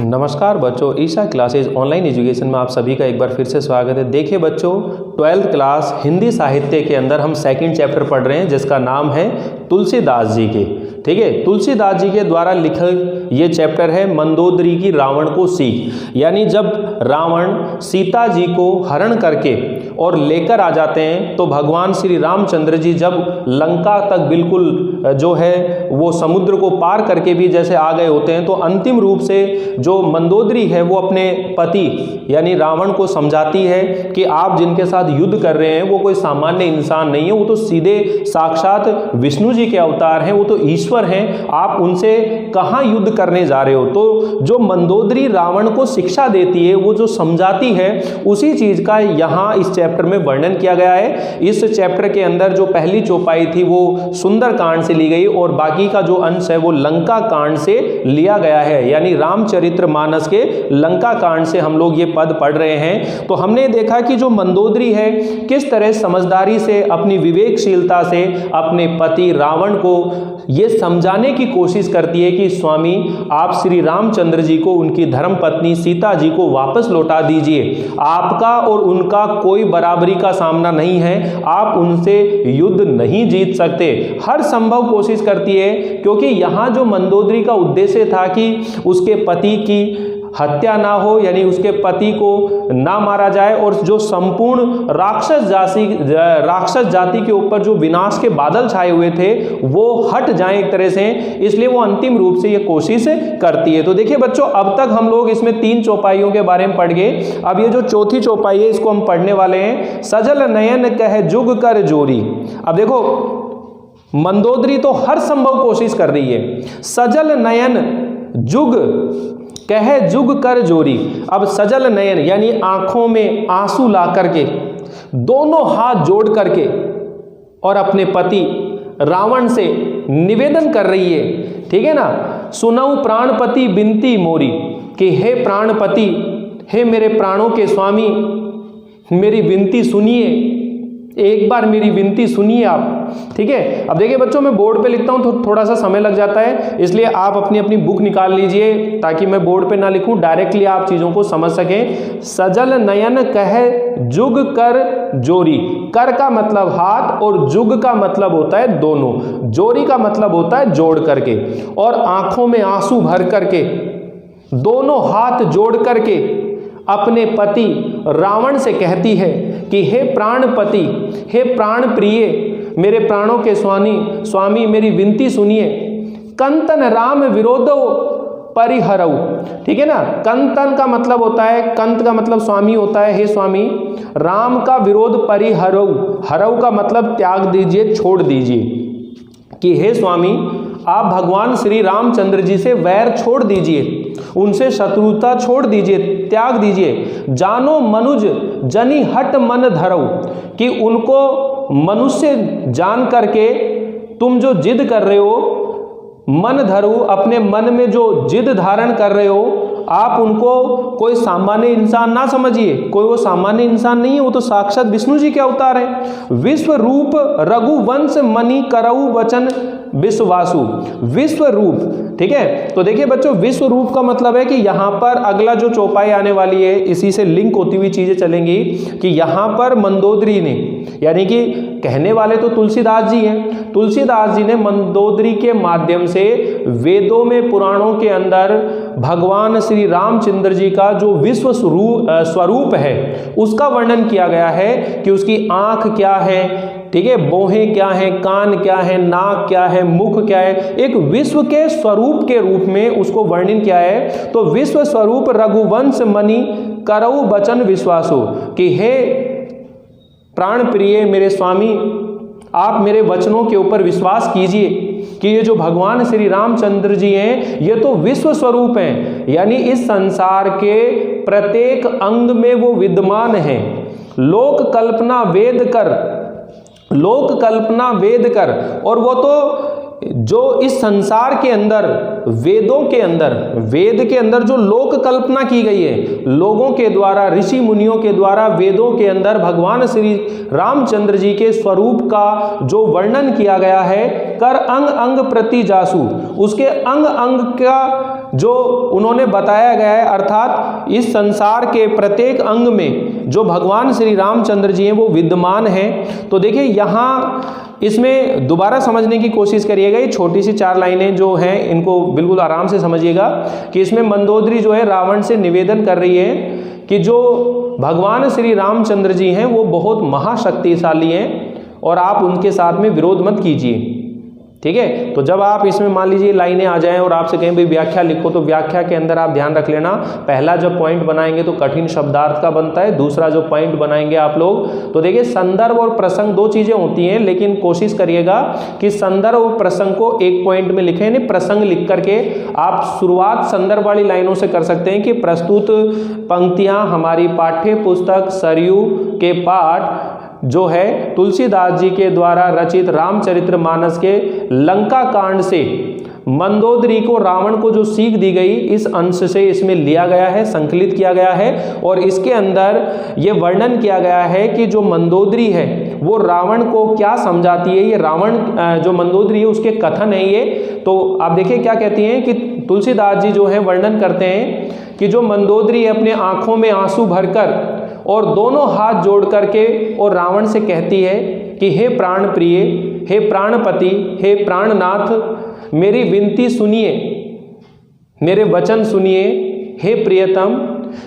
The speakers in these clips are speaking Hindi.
नमस्कार बच्चों, ईशा क्लासेज ऑनलाइन एजुकेशन में आप सभी का एक बार फिर से स्वागत है। देखिए बच्चों, 12th क्लास हिंदी साहित्य के अंदर हम सेकंड चैप्टर पढ़ रहे हैं जिसका नाम है तुलसीदास जी के। ठीक है, तुलसीदास जी के द्वारा लिखा ये चैप्टर है मंदोदरी की रावण को सीख। यानी जब रावण सीता जी को हरण करके और लेकर आ जाते हैं तो भगवान श्री रामचंद्र जी जब लंका तक बिल्कुल जो है वो समुद्र को पार करके भी जैसे आ गए होते हैं तो अंतिम रूप से जो मंदोदरी है वो अपने पति यानी रावण को समझाती है कि आप जिनके साथ युद्ध कर रहे हैं वो कोई सामान्य इंसान नहीं है, वो तो सीधे साक्षात विष्णु जी के अवतार हैं, वो तो ईश्वर हैं, आप उनसे कहाँ युद्ध करने जा रहे हो। तो जो मंदोदरी रावण को शिक्षा देती है, वो जो समझाती है, उसी चीज का यहाँ इस चैप्टर में वर्णन किया गया है। इस चैप्टर के अंदर जो पहली चौपाई थी वो सुंदर कांड से ली गई और बाकी का जो अंश है वो लंका कांड से लिया गया है। यानी रामचरित्र मानस के लंका कांड से हम लोग ये पद पढ़ रहे हैं। तो हमने देखा कि जो मंदोदरी है किस तरह समझदारी से, अपनी विवेकशीलता से अपने पति रावण को ये समझाने की कोशिश करती है कि स्वामी आप श्री रामचंद्र जी को उनकी धर्मपत्नी सीता जी को वापस लौटा दीजिए, आपका और उनका कोई बराबरी का सामना नहीं है, आप उनसे युद्ध नहीं जीत सकते। हर संभव कोशिश करती है क्योंकि यहाँ जो मंदोदरी का उद्देश्य था कि उसके पति की हत्या ना हो, यानी उसके पति को ना मारा जाए और जो संपूर्ण राक्षस जाति के ऊपर जो विनाश के बादल छाए हुए थे वो हट जाएं एक तरह से, इसलिए वो अंतिम रूप से ये कोशिश करती है। तो देखिए बच्चों, अब तक हम लोग इसमें 3 चौपाइयों के बारे में पढ़ गए। अब ये जो चौथी चौपाई है इसको हम पढ़ने वाले हैं। सजल नयन कह जुग कर जोरी। अब देखो, मंदोदरी तो हर संभव कोशिश कर रही है। सजल नयन जुग कह जुग कर जोरी। अब सजल नयन यानी आंखों में आंसू ला करके, दोनों हाथ जोड़ करके और अपने पति रावण से निवेदन कर रही है, ठीक है ना। सुनऊ प्राणपति बिनती मोरी, कि हे प्राणपति, हे मेरे प्राणों के स्वामी, मेरी विनती सुनिए, एक बार मेरी विनती सुनिए आप। ठीक है, अब देखिए बच्चों, मैं बोर्ड पे लिखता हूं तो थोड़ा सा समय लग जाता है, इसलिए आप अपनी अपनी बुक निकाल लीजिए ताकि मैं बोर्ड पे ना लिखूं, डायरेक्टली आप चीजों को समझ सकें। सजल नयन कह जुग कर जोरी। कर का मतलब हाथ और जुग का मतलब होता है दोनों, जोरी का मतलब होता है जोड़ करके। और आंखों में आंसू भर करके, दोनों हाथ जोड़ करके अपने पति रावण से कहती है कि हे प्राणपति, हे प्राण प्रिय, मेरे प्राणों के स्वामी मेरी विनती सुनिए। कंतन राम विरोधो परिहरऊ। ठीक है ना, कंतन का मतलब होता है, कंत का मतलब स्वामी होता है, हे स्वामी, राम का विरोध परिहरऊ, हरऊ का मतलब त्याग दीजिए, छोड़ दीजिए, कि हे स्वामी आप भगवान श्री रामचंद्र जी से वैर छोड़ दीजिए, उनसे शत्रुता छोड़ दीजिए, त्याग दीजिए। जानो मनुज जनी हट मन धरऊ, कि उनको मनुष्य जान करके तुम जो जिद कर रहे हो, मन धरू, अपने मन में जो जिद धारण कर रहे हो, आप उनको कोई सामान्य इंसान ना समझिए, कोई वो सामान्य इंसान नहीं है, वो तो साक्षात विष्णु जी के अवतार हैं। विश्व रूप रघुवंश मणि करऊ वचन विश्वासु। विश्व रूप, ठीक है। तो देखिए बच्चों, विश्व रूप का मतलब है कि यहाँ पर अगला जो चौपाई आने वाली है इसी से लिंक होती हुई चीजें चलेंगी कि यहाँ पर मंदोदरी ने, यानी कि कहने वाले तो तुलसीदास जी हैं, तुलसीदास जी ने मंदोदरी के माध्यम से वेदों में, पुराणों के अंदर भगवान श्री रामचंद्र जी का जो विश्व स्वरूप है उसका वर्णन किया गया है कि उसकी आंख क्या है, ठीक है, भौहें क्या है, कान क्या है, नाक क्या है, मुख क्या है, एक विश्व के स्वरूप के रूप में उसको वर्णन किया है। तो विश्व स्वरूप रघुवंश मणि करऊ बचन विश्वासो, कि हे प्राण प्रिय मेरे स्वामी, आप मेरे वचनों के ऊपर विश्वास कीजिए कि ये जो भगवान श्री रामचंद्र जी हैं ये तो विश्व स्वरूप हैं, यानी इस संसार के प्रत्येक अंग में वो विद्यमान हैं। लोक कल्पना वेद कर, और वो तो जो इस संसार के अंदर वेदों के अंदर, वेद के अंदर जो लोक कल्पना की गई है, लोगों के द्वारा, ऋषि मुनियों के द्वारा वेदों के अंदर भगवान श्री रामचंद्र जी के स्वरूप का जो वर्णन किया गया है, कर अंग अंग प्रति जासु, उसके अंग अंग का जो उन्होंने बताया गया है, अर्थात इस संसार के प्रत्येक अंग में जो भगवान श्री रामचंद्र जी हैं वो विद्यमान हैं। तो देखिए यहाँ इसमें दोबारा समझने की कोशिश करिएगा। ये छोटी सी 4 लाइनें जो हैं इनको बिल्कुल आराम से समझिएगा कि इसमें मंदोदरी जो है रावण से निवेदन कर रही है कि जो भगवान श्री रामचंद्र जी हैं वो बहुत महाशक्तिशाली हैं और आप उनके साथ में विरोध मत कीजिए। ठीक है, तो जब आप इसमें मान लीजिए लाइनें आ जाएं और आपसे कहीं भी व्याख्या लिखो तो व्याख्या के अंदर आप ध्यान रख लेना, पहला जब पॉइंट बनाएंगे तो कठिन शब्दार्थ का बनता है, दूसरा जो पॉइंट बनाएंगे आप लोग तो देखिए संदर्भ और प्रसंग 2 चीजें होती हैं, लेकिन कोशिश करिएगा कि संदर्भ और प्रसंग को एक पॉइंट में लिखें, यानी प्रसंग लिख करके आप शुरुआत संदर्भ वाली लाइनों से कर सकते हैं कि प्रस्तुत पंक्तियां हमारी पाठ्य पुस्तक सरयू के पाठ जो है तुलसीदास जी के द्वारा रचित रामचरितमानस के लंका कांड से मंदोदरी को, रावण को जो सीख दी गई, इस अंश से इसमें लिया गया है, संकलित किया गया है और इसके अंदर ये वर्णन किया गया है कि जो मंदोदरी है वो रावण को क्या समझाती है। ये रावण जो मंदोदरी है उसके कथन है ये। तो आप देखिए क्या कहती हैं कि तुलसीदास जी जो है वर्णन करते हैं कि जो मंदोदरी अपने आंखों में आंसू भरकर और दोनों हाथ जोड़ करके और रावण से कहती है कि हे प्राण प्रिय, हे प्राणपति, हे प्राणनाथ, मेरी विनती सुनिए, मेरे वचन सुनिए, हे प्रियतम,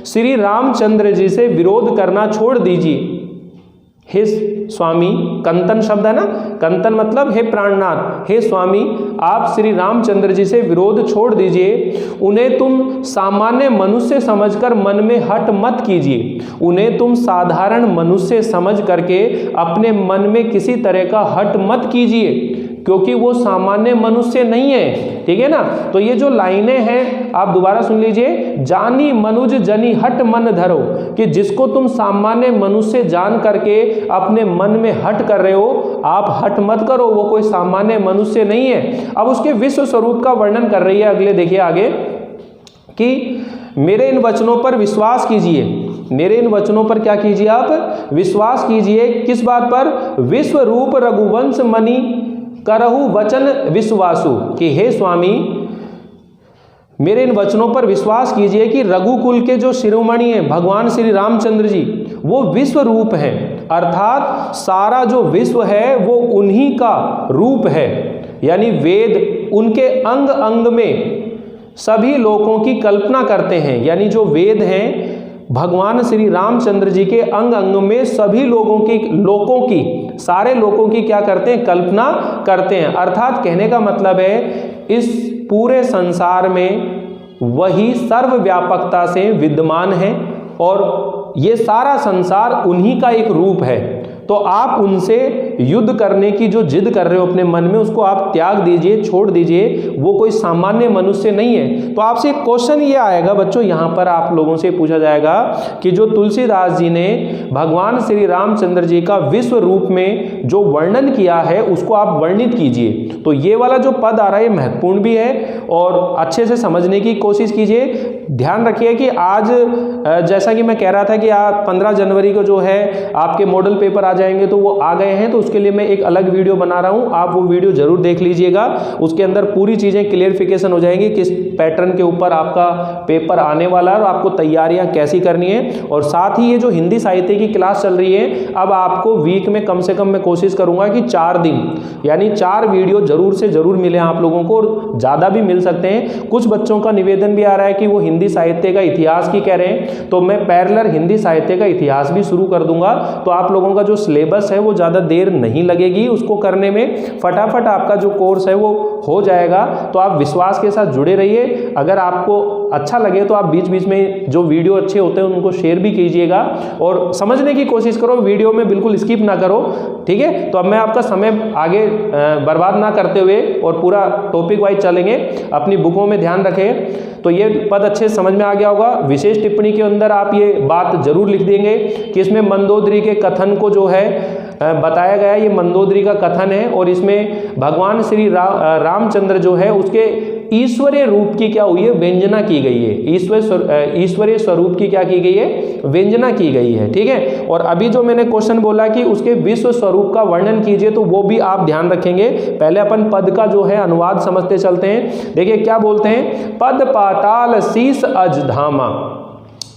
श्री रामचंद्र जी से विरोध करना छोड़ दीजिए। हे स्वामी, कंतन शब्द है ना, कंतन मतलब हे प्राणनाथ, हे स्वामी आप श्री रामचंद्र जी से विरोध छोड़ दीजिए। उन्हें तुम सामान्य मनुष्य समझकर मन में हट मत कीजिए, उन्हें तुम साधारण मनुष्य समझ करके अपने मन में किसी तरह का हट मत कीजिए, क्योंकि वो सामान्य मनुष्य नहीं है। ठीक है ना, तो ये जो लाइनें हैं आप दोबारा सुन लीजिए। जानी मनुज जनी हट मन धरो, कि जिसको तुम सामान्य मनुष्य जान करके अपने मन में हट कर रहे हो, आप हट मत करो, वो कोई सामान्य मनुष्य नहीं है। अब उसके विश्व स्वरूप का वर्णन कर रही है। अगले देखिए आगे कि मेरे इन वचनों पर विश्वास कीजिए, मेरे इन वचनों पर क्या कीजिए, आप विश्वास कीजिए। किस बात पर? विश्व रूप रघुवंश मणि करहु वचन विश्वासु, कि हे स्वामी मेरे इन वचनों पर विश्वास कीजिए कि रघुकुल के जो शिरोमणि हैं भगवान श्री रामचंद्र जी वो विश्व रूप हैं, अर्थात सारा जो विश्व है वो उन्हीं का रूप है, यानी वेद उनके अंग अंग में सभी लोकों की कल्पना करते हैं। यानी जो वेद हैं भगवान श्री रामचंद्र जी के अंग अंग में सभी लोगों की सारे लोगों की क्या करते हैं, कल्पना करते हैं। अर्थात कहने का मतलब है इस पूरे संसार में वही सर्वव्यापकता से विद्यमान है और ये सारा संसार उन्हीं का एक रूप है। तो आप उनसे युद्ध करने की जो जिद कर रहे हो अपने मन में, उसको आप त्याग दीजिए, छोड़ दीजिए, वो कोई सामान्य मनुष्य नहीं है। तो आपसे एक क्वेश्चन ये आएगा बच्चों, यहाँ पर आप लोगों से पूछा जाएगा कि जो तुलसीदास जी ने भगवान श्री रामचंद्र जी का विश्व रूप में जो वर्णन किया है उसको आप वर्णित कीजिए। तो ये वाला जो पद आ रहा है महत्वपूर्ण भी है और अच्छे से समझने की कोशिश कीजिए। ध्यान रखिए कि आज जैसा कि मैं कह रहा था कि आप 15 जनवरी को जो है आपके मॉडल पेपर आ जाएंगे, तो वो आ गए हैं, तो उसके लिए मैं एक अलग वीडियो बना रहा हूं, आप वो वीडियो जरूर देख लीजिएगा। उसके अंदर पूरी चीजें क्लियरिफिकेशन हो जाएंगी, किस पैटर्न के ऊपर आपका पेपर आने वाला है और आपको तैयारियां कैसी करनी है। और साथ ही ये जो हिंदी साहित्य की क्लास चल रही है, अब आपको वीक में कम से कम मैं कोशिश करूंगा कि 4 दिन यानी 4 वीडियो जरूर से जरूर मिले आप लोगों को, और ज्यादा भी मिल सकते हैं। कुछ बच्चों का निवेदन भी आ रहा है कि वो हिंदी साहित्य का इतिहास की कह रहे हैं, तो मैं पैरेलल हिंदी साहित्य का इतिहास भी शुरू कर दूंगा। तो आप लोगों का जो सिलेबस है वो ज़्यादा देर नहीं लगेगी उसको करने में, फटाफट आपका जो कोर्स है वो हो जाएगा। तो आप विश्वास के साथ जुड़े रहिए। अगर आपको अच्छा लगे तो आप बीच बीच में जो वीडियो अच्छे होते हैं उनको शेयर भी कीजिएगा और समझने की कोशिश करो, वीडियो में बिल्कुल स्किप ना करो। ठीक है, तो अब मैं आपका समय आगे बर्बाद ना करते हुए और पूरा टॉपिक वाइज चलेंगे, अपनी बुकों में ध्यान रखें। तो ये पद अच्छे से समझ में आ गया होगा। विशेष टिप्पणी के अंदर आप ये बात जरूर लिख देंगे कि इसमें मंदोदरी के कथन को जो है बताया गया ये मंदोदरी का कथन है और इसमें भगवान श्री रामचंद्र जो है उसके ईश्वरीय रूप की क्या हुई है, व्यंजना की गई है। ईश्वरीय स्वरूप की क्या की गई है, व्यंजना की गई है। ठीक है, और अभी जो मैंने क्वेश्चन बोला कि उसके विश्व स्वरूप का वर्णन कीजिए, तो वो भी आप ध्यान रखेंगे। पहले अपन पद का जो है अनुवाद समझते चलते हैं। देखिए क्या बोलते हैं, पद पाताल शीस अज धामा।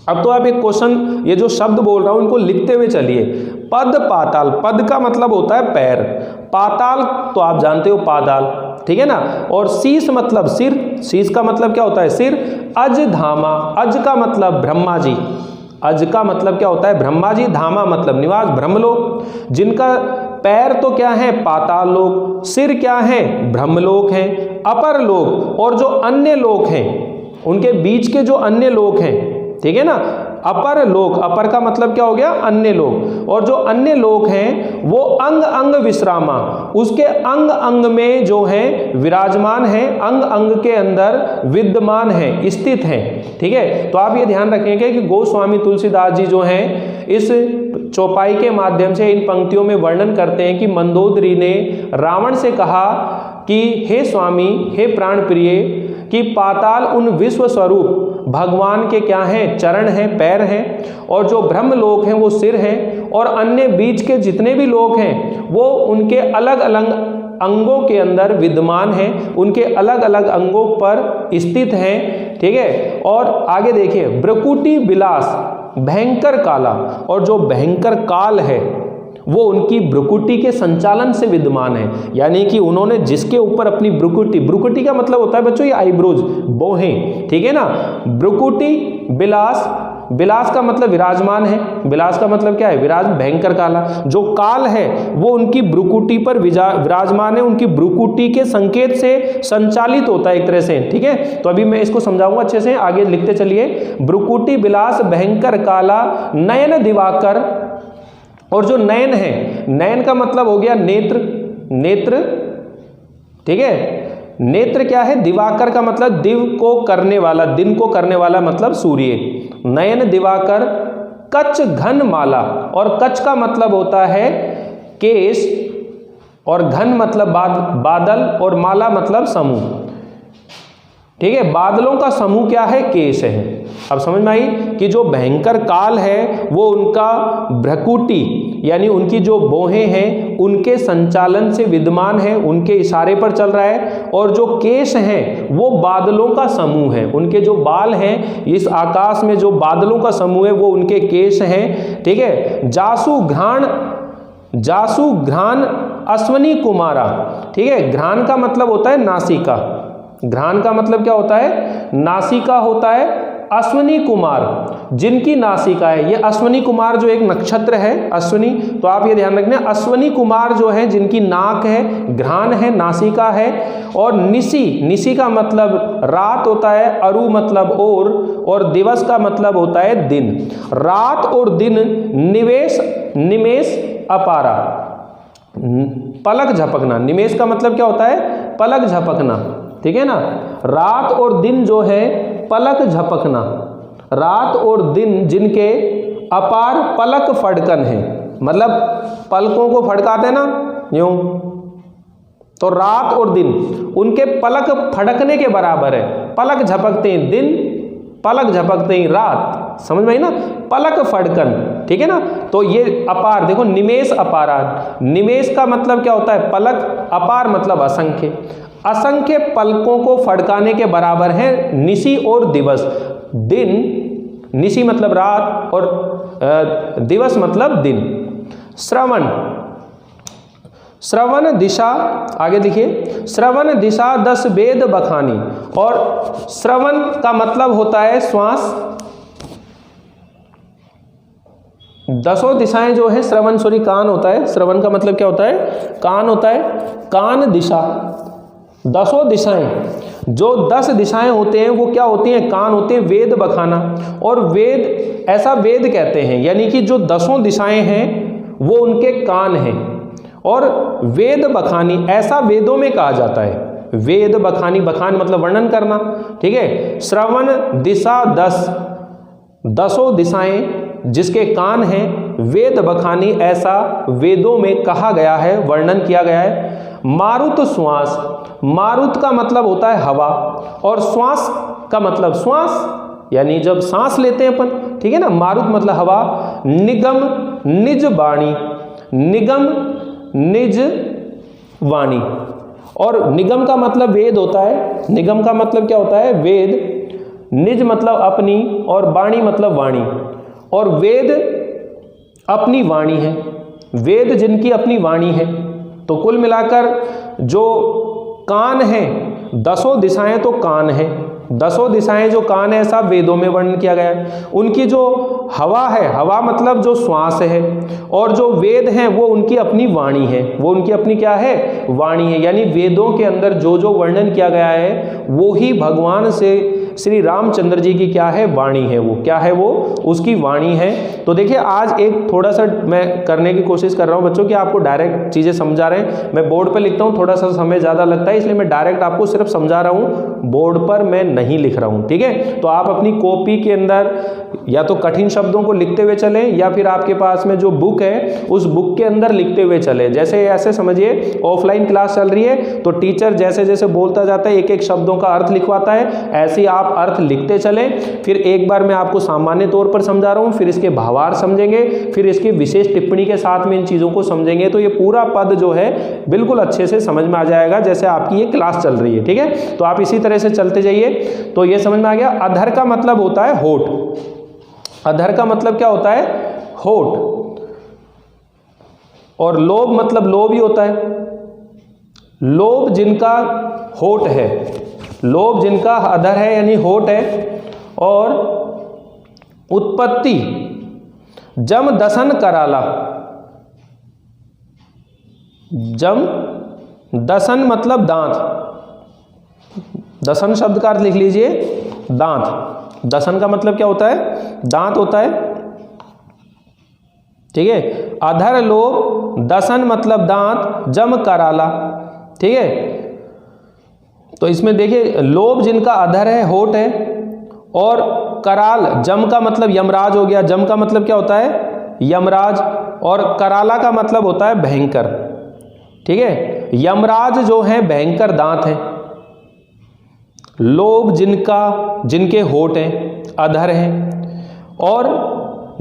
अब तो आप एक क्वेश्चन, ये जो शब्द बोल रहा हूं इनको लिखते हुए चलिए। पद पाताल, पद का मतलब होता है पैर, पाताल तो आप जानते हो पाताल, ठीक है ना, और शीस मतलब सिर, शीस का मतलब क्या होता है, सिर। अज धामा, अज का मतलब ब्रह्मा जी, अज का मतलब क्या होता है, ब्रह्मा जी, धामा मतलब निवास, ब्रह्मलोक, जिनका पैर तो क्या है, पाताल लोक, सिर क्या है, ब्रह्मलोक है, अपर लोक और जो अन्य लोक हैं, उनके बीच के जो अन्य लोक हैं, ठीक है ना, अपर लोक, अपर का मतलब क्या हो गया, अन्य लोक, और जो अन्य लोक हैं वो अंग अंग विश्रामा, उसके अंग अंग में जो है विराजमान है, अंग अंग के अंदर विद्यमान है, स्थित है। ठीक है, तो आप ये ध्यान रखेंगे कि गोस्वामी तुलसीदास जी जो हैं इस चौपाई के माध्यम से इन पंक्तियों में वर्णन करते हैं कि मंदोदरी ने रावण से कहा कि हे स्वामी, हे प्राण प्रिय, कि पाताल उन विश्व स्वरूप भगवान के क्या हैं, चरण हैं, पैर हैं, और जो ब्रह्म लोक हैं वो सिर हैं, और अन्य बीच के जितने भी लोक हैं वो उनके अलग अलग अंगों के अंदर विद्यमान हैं, उनके अलग अलग अंगों पर स्थित हैं। ठीक है, और आगे देखिए, ब्रकुटी विलास भयंकर काला, और जो भयंकर काल है वो उनकी ब्रुकुटी के संचालन से विद्यमान है, यानी कि उन्होंने जिसके ऊपर अपनी ब्रुकुटी, ब्रुकुटी का मतलब होता है बच्चों ये आईब्रोज, बोहें, ठीक है ना, ब्रुकुटी विलास, विलास का मतलब विराजमान है, विलास का मतलब क्या है, विराज, भयंकर काला, जो काल है वो उनकी ब्रुकुटी पर विराजमान है, उनकी ब्रुकुटी के संकेत से संचालित होता है एक तरह से। ठीक है, तो अभी मैं इसको समझाऊंगा अच्छे से, आगे लिखते चलिए। ब्रुकुटी विलास भयंकर काला नयन दिवाकर, और जो नयन है, नयन का मतलब हो गया नेत्र, नेत्र, ठीक है, नेत्र क्या है, दिवाकर का मतलब दिव को करने वाला, दिन को करने वाला मतलब सूर्य, नयन दिवाकर, कच्च घन माला, और कच्च का मतलब होता है केश, और घन मतलब बादल, और माला मतलब समूह। ठीक है, बादलों का समूह क्या है, केश है। अब समझ में आई कि जो भयंकर काल है वो उनका भ्रकुटी यानी उनकी जो बोहें हैं उनके संचालन से विद्यमान है, उनके इशारे पर चल रहा है, और जो केश हैं वो बादलों का समूह है, उनके जो बाल हैं, इस आकाश में जो बादलों का समूह है वो उनके केश हैं। ठीक है, जासु घ्राण अश्वनी कुमारा। ठीक है, घ्राण का मतलब होता है नासिका, घ्राण का मतलब क्या होता है, नासिका होता है। अश्वनी कुमार जिनकी नासिका है, ये अश्वनी कुमार जो एक नक्षत्र है अश्वनी, तो आप ये ध्यान रखना, अश्वनी कुमार जो है जिनकी नाक है, घ्राण है, नासिका है। और निशी, निशी का मतलब रात होता है, अरु मतलब और दिवस का मतलब होता है दिन। रात और दिन निमेष अपारा, पलक झपकना, निमेष का मतलब क्या होता है, पलक झपकना। ठीक है ना, रात और दिन जो है पलक झपकना, रात और दिन जिनके अपार पलक फड़कन है, मतलब पलकों को फड़काते हैं ना यूं, तो रात और दिन उनके पलक फड़कने के बराबर है। पलक झपकते हैं दिन, पलक झपकते ही रात, समझ में आई ना, पलक फड़कन। ठीक है ना, तो ये अपार, देखो निमेष अपारा, निमेष का मतलब क्या होता है, पलक, अपार मतलब असंख्य, असंख्य पलकों को फड़काने के बराबर है निशी और दिवस। दिन, निशी मतलब रात और दिवस मतलब दिन। श्रवण, श्रवण दिशा, आगे देखिए, श्रवण दिशा 10 वेद बखानी, और श्रवण का मतलब होता है श्वास, 10 दिशाएं जो है, श्रवण सॉरी कान होता है, श्रवण का मतलब क्या होता है, कान होता है, कान दिशा, 10 दिशाएं, जो 10 दिशाएं होते हैं वो क्या होती हैं, कान होते हैं, वेद बखाना, और वेद ऐसा वेद कहते हैं, यानी कि जो 10 दिशाएं हैं वो उनके कान हैं, और वेद बखानी ऐसा वेदों में कहा जाता है, वेद बखानी, बखान मतलब वर्णन करना। ठीक है, श्रवण दिशा 10, 10 दिशाएं जिसके कान हैं वेद बखानी, ऐसा वेदों में कहा गया है, वर्णन किया गया है। मारुत श्वास, मारुत का मतलब होता है हवा, और श्वास का मतलब श्वास यानी जब सांस लेते हैं अपन, ठीक है ना। मारुत मतलब हवा। निगम निज वाणी, निगम निज वाणी, और निगम का मतलब वेद होता है। निगम का मतलब क्या होता है? वेद। निज मतलब अपनी, और वाणी मतलब वाणी, और वेद अपनी वाणी है, वेद जिनकी अपनी वाणी है। तो कुल मिलाकर जो कान है, 10 दिशाएं तो कान है, 10 दिशाएं जो कान है ऐसा वेदों में वर्णन किया गया है। उनकी जो हवा है, हवा मतलब जो श्वास है, और जो वेद हैं वो उनकी अपनी वाणी है, वो उनकी अपनी क्या है? वाणी है। यानी वेदों के अंदर जो जो वर्णन किया गया है वो ही भगवान से श्री रामचंद्र जी की क्या है? वाणी है। वो क्या है? वो उसकी वाणी है। तो देखिए आज एक थोड़ा सा मैं करने की कोशिश कर रहा हूँ बच्चों कि आपको डायरेक्ट चीज़ें समझा रहे हैं। मैं बोर्ड पर लिखता हूँ, थोड़ा सा समय ज़्यादा लगता है, इसलिए मैं डायरेक्ट आपको सिर्फ समझा रहा हूँ, बोर्ड पर मैं नहीं लिख रहा हूँ, ठीक है। तो आप अपनी कॉपी के अंदर या तो कठिन शब्दों को लिखते हुए चलें, या फिर आपके पास में जो बुक है उस बुक के अंदर लिखते हुए चलें। जैसे ऐसे समझिए ऑफलाइन क्लास चल रही है तो टीचर जैसे जैसे बोलता जाता है एक एक शब्दों का अर्थ लिखवाता है, ऐसे ही आप अर्थ लिखते चलें। फिर एक बार मैं आपको सामान्य तौर पर समझा रहा हूँ, फिर इसके भावार्थ समझेंगे, फिर इसकी विशेष टिप्पणी के साथ में इन चीज़ों को समझेंगे, तो ये पूरा पद जो है बिल्कुल अच्छे से समझ में आ जाएगा जैसे आपकी ये क्लास चल रही है, ठीक है। तो आप इसी तरह से चलते जाइए। तो ये समझ में आ गया। अधर का मतलब होता है होठ, अधर का मतलब क्या होता है? होठ। और लोभ मतलब लोभ ही होता है। लोभ जिनका होठ है, लोभ जिनका अधर है यानी होठ है। और उत्पत्ति जम दसन कराला, जम दसन मतलब दांत, दसन शब्द का अर्थ लिख लीजिए दांत। दसन का मतलब क्या होता है? दांत होता है, ठीक है। अधर लोभ, दसन मतलब दांत, जम कराला, ठीक है। तो इसमें देखिए लोभ जिनका अधर है, होठ है, और कराल जम का मतलब यमराज हो गया। जम का मतलब क्या होता है? यमराज। और कराला का मतलब होता है भयंकर, ठीक है। यमराज जो है भयंकर दांत है। लोभ जिनका, जिनके होठ हैं, अधर हैं, और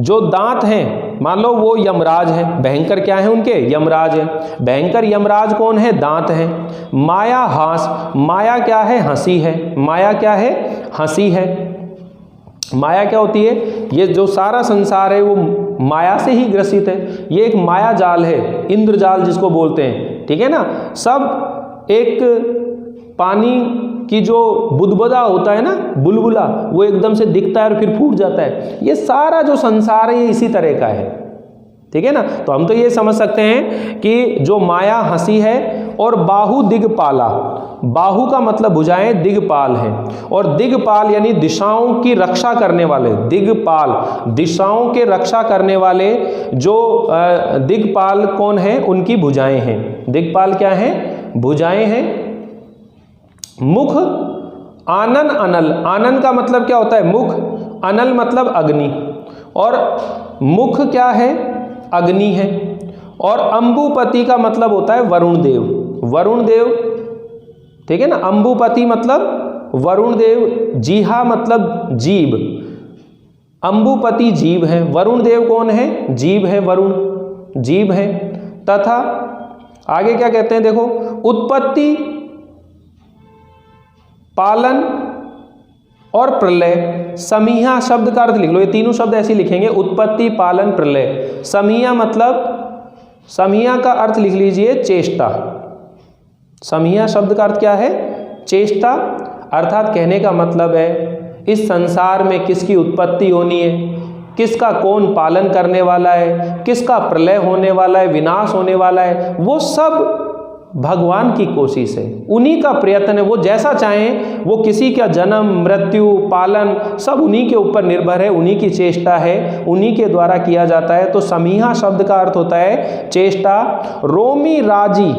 जो दांत हैं मान लो वो यमराज है। भयंकर क्या है उनके? यमराज है। भयंकर यमराज कौन है? दांत है। माया हास, माया क्या है? हंसी है। माया क्या है? हंसी है। माया क्या होती है? ये जो सारा संसार है वो माया से ही ग्रसित है। ये एक माया जाल है, इंद्रजाल जिसको बोलते हैं, ठीक है ना। सब एक पानी की जो बुदबुदा होता है ना, बुलबुला, वो एकदम से दिखता है और फिर फूट जाता है। ये सारा जो संसार है ये इसी तरह का है, ठीक है ना। तो हम तो ये समझ सकते हैं कि जो माया हंसी है। और बाहु दिगपाला, बाहु का मतलब भुजाएं, दिगपाल है। और दिगपाल यानी दिशाओं की रक्षा करने वाले, दिगपाल दिशाओं के रक्षा करने वाले। जो दिगपाल कौन है? उनकी भुजाएं हैं। दिगपाल क्या है? भुजाएं हैं। मुख आनन अनल, आनन का मतलब क्या होता है? मुख। अनल मतलब अग्नि, और मुख क्या है? अग्नि है। और अंबुपति का मतलब होता है वरुण देव, वरुण देव, ठीक है ना। अंबुपति मतलब वरुण देव। जीहा मतलब जीव, अंबुपति जीव है। वरुण देव कौन है? जीव है, वरुण जीव है। तथा आगे क्या कहते हैं देखो, उत्पत्ति, पालन और प्रलय। समीहा शब्द का अर्थ लिख लो, ये तीनों शब्द ऐसे लिखेंगे, उत्पत्ति, पालन, प्रलय। समीहा मतलब, समीहा का अर्थ लिख लीजिए चेष्टा। समीहा शब्द का अर्थ क्या है? चेष्टा। अर्थात कहने का मतलब है इस संसार में किसकी उत्पत्ति होनी है, किसका कौन पालन करने वाला है, किसका प्रलय होने वाला है, विनाश होने वाला है, वो सब भगवान की कोशिश है, उन्हीं का प्रयत्न है। वो जैसा चाहें, वो किसी का जन्म, मृत्यु, पालन सब उन्हीं के ऊपर निर्भर है, उन्हीं की चेष्टा है, उन्हीं के द्वारा किया जाता है। तो समीहा शब्द का अर्थ होता है चेष्टा। रोमी राजी,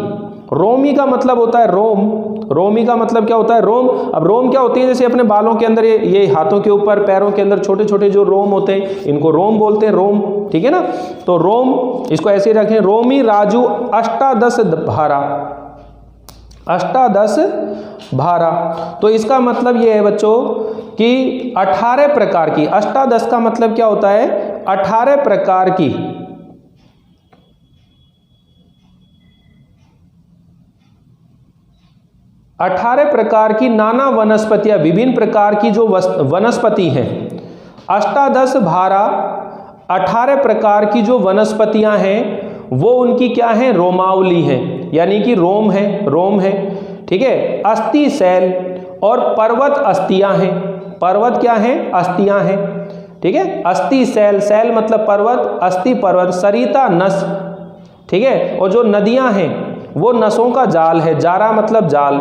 रोमी का मतलब होता है रोम, रोमी का मतलब क्या होता है रोम। अब रोम क्या होती है, जैसे अपने बालों के अंदर ये हाथों के ऊपर पैरों के अंदर छोटे छोटे जो रोम होते हैं, इनको रोम बोलते हैं, रोम, ठीक है ना। तो रोम, इसको ऐसे ही रखें, रोमी राजू अष्टादश भारा, अष्टादश भारा। तो इसका मतलब ये है बच्चों कि 18 प्रकार की, अष्टादश का मतलब क्या होता है, 18 प्रकार की, 18 प्रकार की नाना वनस्पतियां, विभिन्न प्रकार की जो वनस्पति हैं। अष्टादश भारा, 18 प्रकार की जो वनस्पतियां हैं वो उनकी क्या है, रोमावली है, यानी कि रोम है, रोम है, ठीक है। अस्थि शैल और पर्वत अस्थियां हैं, पर्वत क्या है, अस्थियां हैं, ठीक है। अस्थि शैल, शैल मतलब पर्वत, अस्थि पर्वत, सरिता नस, ठीक है। और जो नदियां हैं वो नसों का जाल है, जारा मतलब जाल,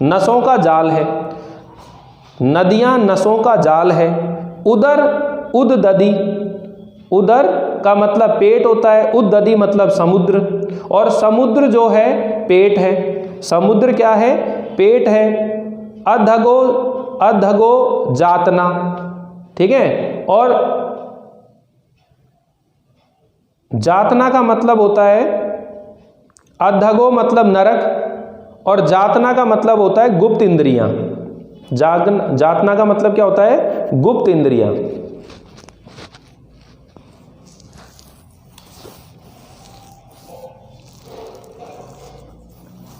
नसों का जाल है, नदियां नसों का जाल है। उदर, उदददी, उदर का मतलब पेट होता है, उदददी मतलब समुद्र, और समुद्र जो है पेट है, समुद्र क्या है, पेट है। अधगो, अधगो जातना, ठीक है। और जातना का मतलब होता है, अधगो मतलब नरक और जातना का मतलब होता है गुप्त इंद्रियां। जातना का मतलब क्या होता है, गुप्त इंद्रियां।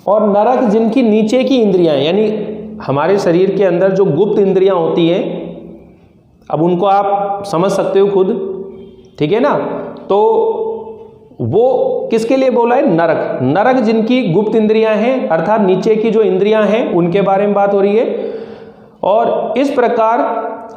और नरक जिनकी नीचे की इंद्रियां, यानी हमारे शरीर के अंदर जो गुप्त इंद्रियां होती हैं, अब उनको आप समझ सकते हो खुद, ठीक है ना। तो वो किसके लिए बोला है, नरक, नरक जिनकी गुप्त इंद्रियां हैं, अर्थात नीचे की जो इंद्रियां हैं उनके बारे में बात हो रही है। और इस प्रकार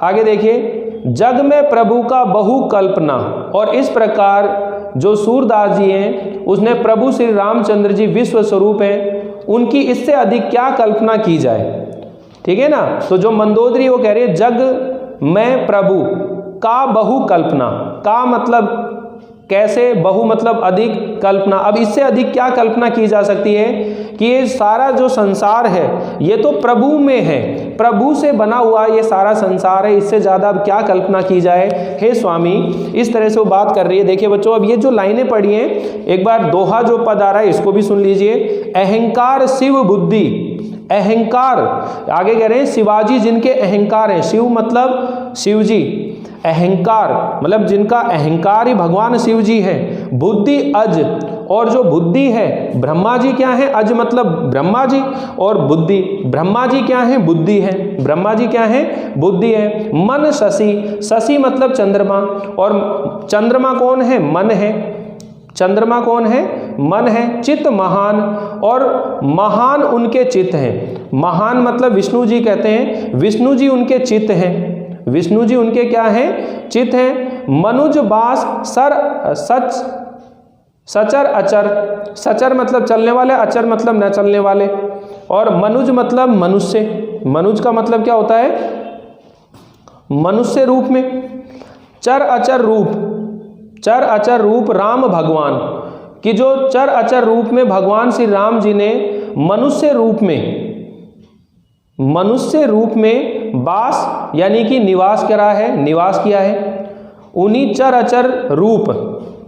आगे देखिए, जग में प्रभु का बहु कल्पना, और इस प्रकार जो सूरदास जी हैं उसने प्रभु श्री रामचंद्र जी विश्व स्वरूप हैं, उनकी इससे अधिक क्या कल्पना की जाए, ठीक है ना। तो जो मंदोदरी वो कह रहे हैं, जग में प्रभु का बहु कल्पना, का मतलब कैसे, बहु मतलब अधिक, कल्पना, अब इससे अधिक क्या कल्पना की जा सकती है कि ये सारा जो संसार है ये तो प्रभु में है, प्रभु से बना हुआ ये सारा संसार है, इससे ज़्यादा अब क्या कल्पना की जाए, हे स्वामी। इस तरह से वो बात कर रही है। देखिए बच्चों, अब ये जो लाइनें पढ़ी हैं, एक बार दोहा जो पद आ रहा है इसको भी सुन लीजिए। अहंकार शिव बुद्धि, अहंकार, आगे कह रहे हैं शिवाजी जिनके अहंकार हैं, शिव मतलब शिव जी, अहंकार मतलब जिनका अहंकार ही भगवान शिव जी हैं। बुद्धि अज, और जो बुद्धि है, ब्रह्मा जी क्या है, अज मतलब ब्रह्मा जी, और बुद्धि, ब्रह्मा जी क्या है, बुद्धि है, ब्रह्मा जी क्या है, बुद्धि है। मन शशि, शशि मतलब चंद्रमा, और चंद्रमा कौन है, मन है, चंद्रमा कौन है, मन है। चित्त महान, और महान उनके चित्त हैं, महान मतलब विष्णु जी कहते हैं, विष्णु जी उनके चित्त हैं, विष्णु जी उनके क्या हैं, चित्त हैं। मनुज बास सर सच, सचर अचर, सचर मतलब चलने वाले, अचर मतलब न चलने वाले, और मनुज मतलब मनुष्य, मनुज का मतलब क्या होता है, मनुष्य रूप में। चर अचर रूप, चर अचर रूप राम भगवान, कि जो चर अचर रूप में भगवान श्री राम जी ने मनुष्य रूप में, मनुष्य रूप में वास यानी कि निवास करा है, निवास किया है। उन्हीं चर अचर रूप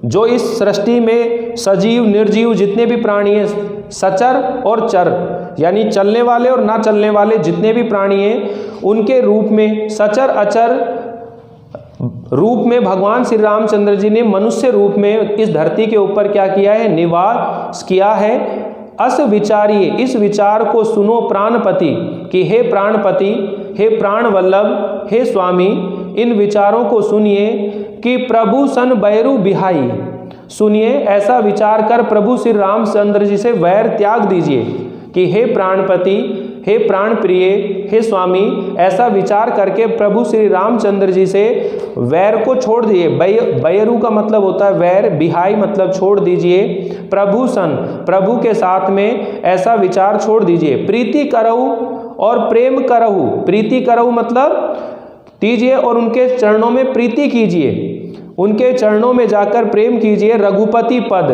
जो इस सृष्टि में सजीव निर्जीव जितने भी प्राणी हैं, सचर और चर यानी चलने वाले और ना चलने वाले जितने भी प्राणी हैं, उनके रूप में, सचर अचर रूप में भगवान श्री रामचंद्र जी ने मनुष्य रूप में इस धरती के ऊपर क्या किया है, निवास किया है। अस विचारिए, इस विचार को सुनो प्राणपति, कि हे प्राणपति, हे प्राण वल्लभ, हे स्वामी, इन विचारों को सुनिए कि प्रभु सन बैरु बिहाई, सुनिए ऐसा विचार कर प्रभु श्री रामचंद्र जी से वैर त्याग दीजिए, कि हे प्राणपति, हे प्राण प्रिय, हे स्वामी, ऐसा विचार करके प्रभु श्री रामचंद्र जी से वैर को छोड़ दीजिए। बैरू का मतलब होता है वैर, बिहाई मतलब छोड़ दीजिए। प्रभु सन, प्रभु के साथ में ऐसा विचार छोड़ दीजिए। प्रीति करहु और प्रेम करहु, प्रीति करहु मतलब कीजिए और उनके चरणों में प्रीति कीजिए, उनके चरणों में जाकर प्रेम कीजिए। रघुपति पद,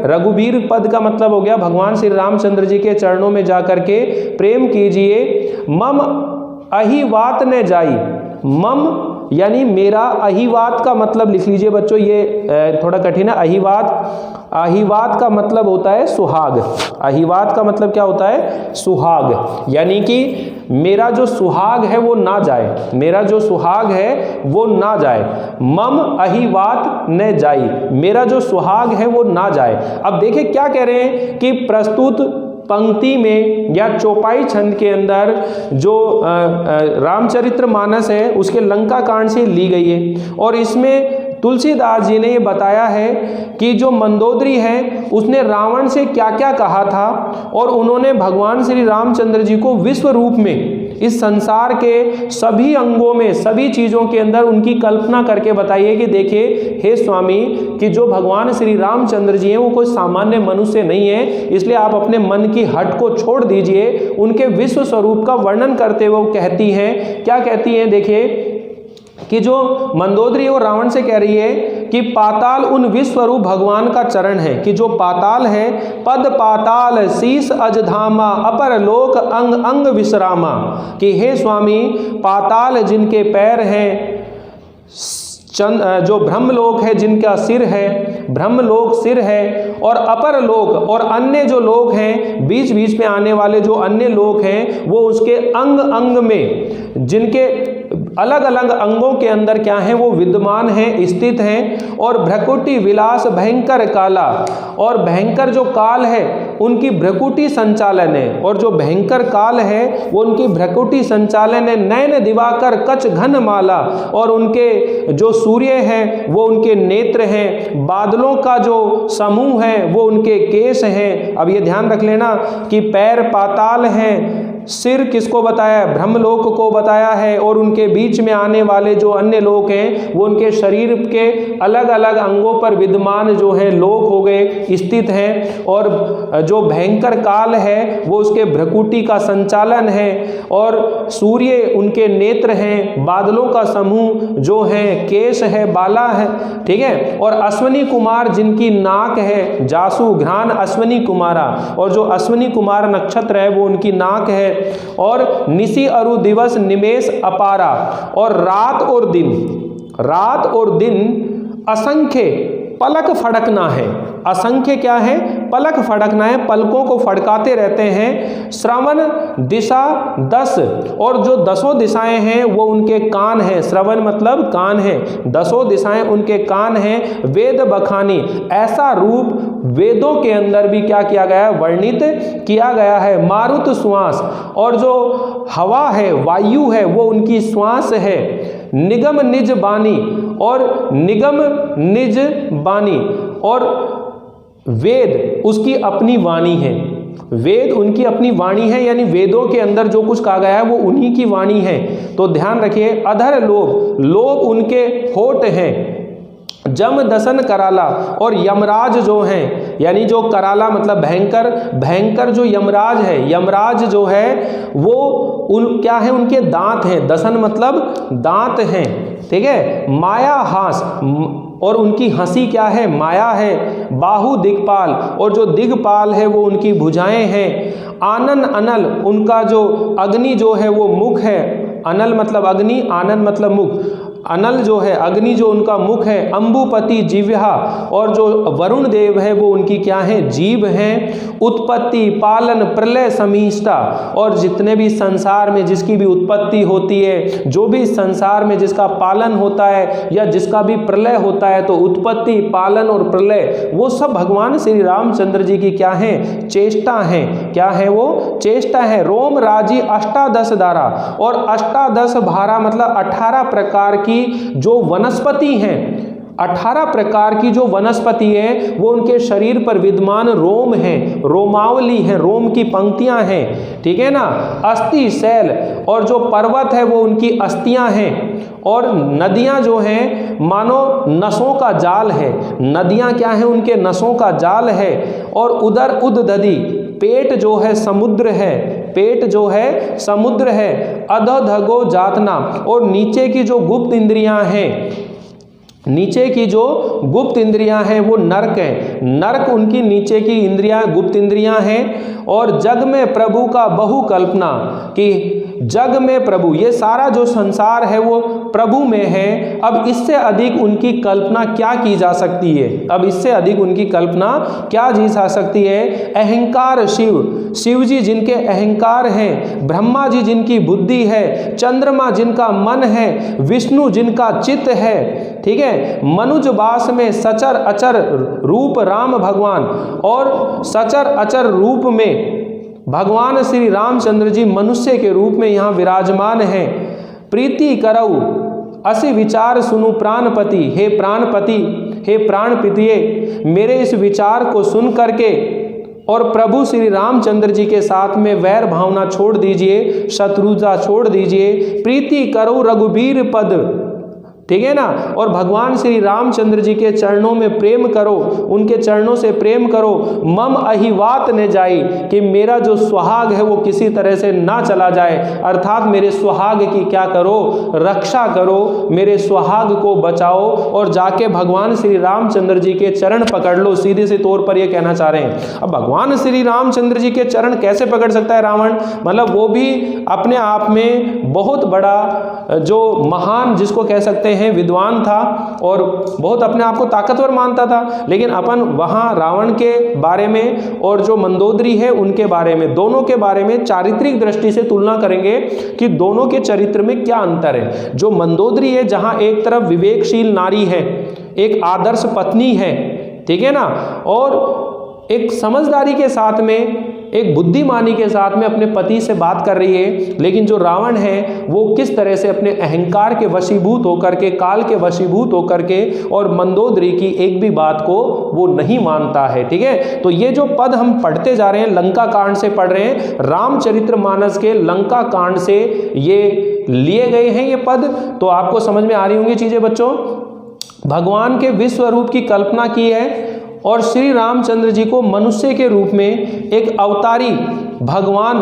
रघुवीर पद का मतलब हो गया भगवान श्री रामचंद्र जी के चरणों में जाकर के प्रेम कीजिए। मम अहिवात न जाई, मम यानी मेरा, अहिवात का मतलब लिख लीजिए बच्चों, ये थोड़ा कठिन है। अहिवात का मतलब होता है सुहाग। अहिवात का मतलब क्या होता है? सुहाग, यानी कि मेरा जो सुहाग है वो ना जाए, मेरा जो सुहाग है वो ना जाए। मम अहिवात न जाई, मेरा जो सुहाग है वो ना जाए। अब देखिए क्या कह रहे हैं कि प्रस्तुत पंक्ति में या चौपाई छंद के अंदर जो रामचरितमानस है उसके लंका कांड से ली गई है, और इसमें तुलसीदास जी ने ये बताया है कि जो मंदोदरी है उसने रावण से क्या क्या कहा था, और उन्होंने भगवान श्री रामचंद्र जी को विश्व रूप में इस संसार के सभी अंगों में, सभी चीज़ों के अंदर उनकी कल्पना करके बताइए कि देखिए हे स्वामी कि जो भगवान श्री रामचंद्र जी हैं वो कोई सामान्य मनुष्य नहीं है, इसलिए आप अपने मन की हट को छोड़ दीजिए। उनके विश्व स्वरूप का वर्णन करते हुए वो कहती हैं, क्या कहती हैं? देखिए कि जो मंदोदरी वो रावण से कह रही है कि पाताल उन विश्वरूप भगवान का चरण है, कि जो पाताल है, पद पाताल शीस अजधामा अपर लोक अंग अंग विश्रामा, कि हे स्वामी पाताल जिनके पैर हैं, जो ब्रह्मलोक है जिनका सिर है, ब्रह्मलोक सिर है, और अपर लोक और अन्य जो लोक हैं, बीच बीच में आने वाले जो अन्य लोक हैं वो उसके अंग अंग में, जिनके अलग अलग अंगों के अंदर क्या है वो विद्यमान हैं, स्थित हैं। और भ्रकुटी विलास भयंकर काला, और भयंकर जो काल है उनकी भ्रकुटी संचालन है, और जो भयंकर काल है वो उनकी भ्रकुटी संचालन है। नयन दिवाकर कच घन माला, और उनके जो सूर्य हैं वो उनके नेत्र हैं, बादलों का जो समूह है वो उनके केश हैं। अब ये ध्यान रख लेना कि पैर पाताल हैं, सिर किसको बताया है? ब्रह्मलोक को बताया है, और उनके बीच में आने वाले जो अन्य लोक हैं वो उनके शरीर के अलग अलग अंगों पर विद्यमान जो है लोक हो गए, स्थित हैं। और जो भयंकर काल है वो उसके भ्रकुटी का संचालन है, और सूर्य उनके नेत्र हैं, बादलों का समूह जो है केश है, बाला है, ठीक है। और अश्वनी कुमार जिनकी नाक है, जासु घ्राण अश्वनी कुमारा, और जो अश्वनी कुमार नक्षत्र है वो उनकी नाक है। और निशि अरु दिवस निमेष अपारा, और रात और दिन असंख्य पलक फड़कना है। असंख्य क्या है? पलक फड़कना है, पलकों को फड़काते रहते हैं। श्रवण दिशा 10, और जो 10 दिशाएं हैं वो उनके कान हैं। श्रवण मतलब कान है, 10 दिशाएं उनके कान हैं। वेद बखानी, ऐसा रूप वेदों के अंदर भी क्या किया गया है? वर्णित किया गया है। मारुत श्वास, और जो हवा है, वायु है, वो उनकी श्वास है। निगम निज बानी, और निगम निज बानी, और वेद उसकी अपनी वाणी है। वेद उनकी अपनी वाणी है, यानी वेदों के अंदर जो कुछ कहा गया है वो उन्हीं की वाणी है। तो ध्यान रखिए। अधर लोभ, लोभ उनके होठ हैं। जम दसन कराला, और यमराज जो हैं, यानी जो कराला मतलब भयंकर, भयंकर जो यमराज है, यमराज जो है वो क्या है? उनके दांत हैं। दसन मतलब दांत हैं, ठीक है। माया हास, और उनकी हंसी क्या है? माया है। बाहु दिग्पाल, और जो दिग्पाल है वो उनकी भुजाएं हैं। आनन अनल, उनका जो अग्नि जो है वो मुख है। अनल मतलब अग्नि, आनन मतलब मुख। अनल जो है अग्नि जो उनका मुख है। अंबुपति जिह्वा, और जो वरुण देव है वो उनकी क्या है? जीभ हैं। उत्पत्ति पालन प्रलय समिष्टा, और जितने भी संसार में जिसकी भी उत्पत्ति होती है, जो भी संसार में जिसका पालन होता है या जिसका भी प्रलय होता है, तो उत्पत्ति पालन और प्रलय वो सब भगवान श्री रामचंद्र जी की क्या है? चेष्टा है। क्या है वो? चेष्टा है। रोम राजी अष्टादश धारा, और अष्टादश भारा मतलब 18 प्रकार की जो वनस्पति हैं, 18 प्रकार की जो वनस्पति है वो उनके शरीर पर विद्यमान रोम है, रोमावली है, रोम की पंक्तियां हैं, ठीक है ना। अस्थि शैल, और जो पर्वत है वो उनकी अस्थियां हैं। और नदियां जो हैं मानो नसों का जाल है। नदियां क्या है? उनके नसों का जाल है। और उदर उद्दधि, पेट जो है समुद्र है, पेट जो है समुद्र है। अधधगो जातना, और नीचे की जो गुप्त इंद्रियां हैं नीचे की जो गुप्त इंद्रियां हैं वो नर्क हैं, नर्क उनकी नीचे की इंद्रियां गुप्त इंद्रियां हैं। और जग में प्रभु का बहु कल्पना, कि जग में प्रभु, ये सारा जो संसार है वो प्रभु में है। अब इससे अधिक उनकी कल्पना क्या की जा सकती है, अब इससे अधिक उनकी कल्पना क्या की जा सकती है। अहंकार शिव, शिव जी जिनके अहंकार हैं, ब्रह्मा जी जिनकी बुद्धि है, चंद्रमा जिनका मन है, विष्णु जिनका चित्त है, ठीक है। मनुज वास में सचर अचर रूप राम भगवान, और सचर अचर रूप में भगवान श्री रामचंद्र जी मनुष्य के रूप में यहाँ विराजमान हैं। प्रीति करऊ असि विचार सुनु प्राणपति, हे प्राणपति, हे प्राणपितिये, मेरे इस विचार को सुन करके और प्रभु श्री रामचंद्र जी के साथ में वैर भावना छोड़ दीजिए, शत्रुता छोड़ दीजिए। प्रीति करो रघुबीर पद, ठीक है ना, और भगवान श्री रामचंद्र जी के चरणों में प्रेम करो, उनके चरणों से प्रेम करो। मम अहिवात न जाई, कि मेरा जो सुहाग है वो किसी तरह से ना चला जाए, अर्थात मेरे सुहाग की क्या करो, रक्षा करो, मेरे सुहाग को बचाओ और जाके भगवान श्री रामचंद्र जी के चरण पकड़ लो। सीधे से तौर पर ये कहना चाह रहे हैं। अब भगवान श्री रामचंद्र जी के चरण कैसे पकड़ सकता है रावण, मतलब वो भी अपने आप में बहुत बड़ा जो महान, जिसको कह सकते हैं विद्वान था और बहुत अपने आप को ताकतवर मानता था। लेकिन अपन वहां रावण के बारे में और जो मंदोदरी है उनके बारे में, दोनों के बारे में चारित्रिक दृष्टि से तुलना करेंगे कि दोनों के चरित्र में क्या अंतर है। जो मंदोदरी है, जहां एक तरफ विवेकशील नारी है, एक आदर्श पत्नी है, ठीक है ना, और एक समझदारी के साथ में, एक बुद्धिमानी के साथ में अपने पति से बात कर रही है। लेकिन जो रावण है वो किस तरह से अपने अहंकार के वशीभूत होकर के, काल के वशीभूत होकर के, और मंदोदरी की एक भी बात को वो नहीं मानता है, ठीक है। तो ये जो पद हम पढ़ते जा रहे हैं, लंका कांड से पढ़ रहे हैं, रामचरितमानस के लंका कांड से ये लिए गए हैं ये पद। तो आपको समझ में आ रही होंगी चीजें बच्चों। भगवान के विश्व रूप की कल्पना की है और श्री रामचंद्र जी को मनुष्य के रूप में एक अवतारी भगवान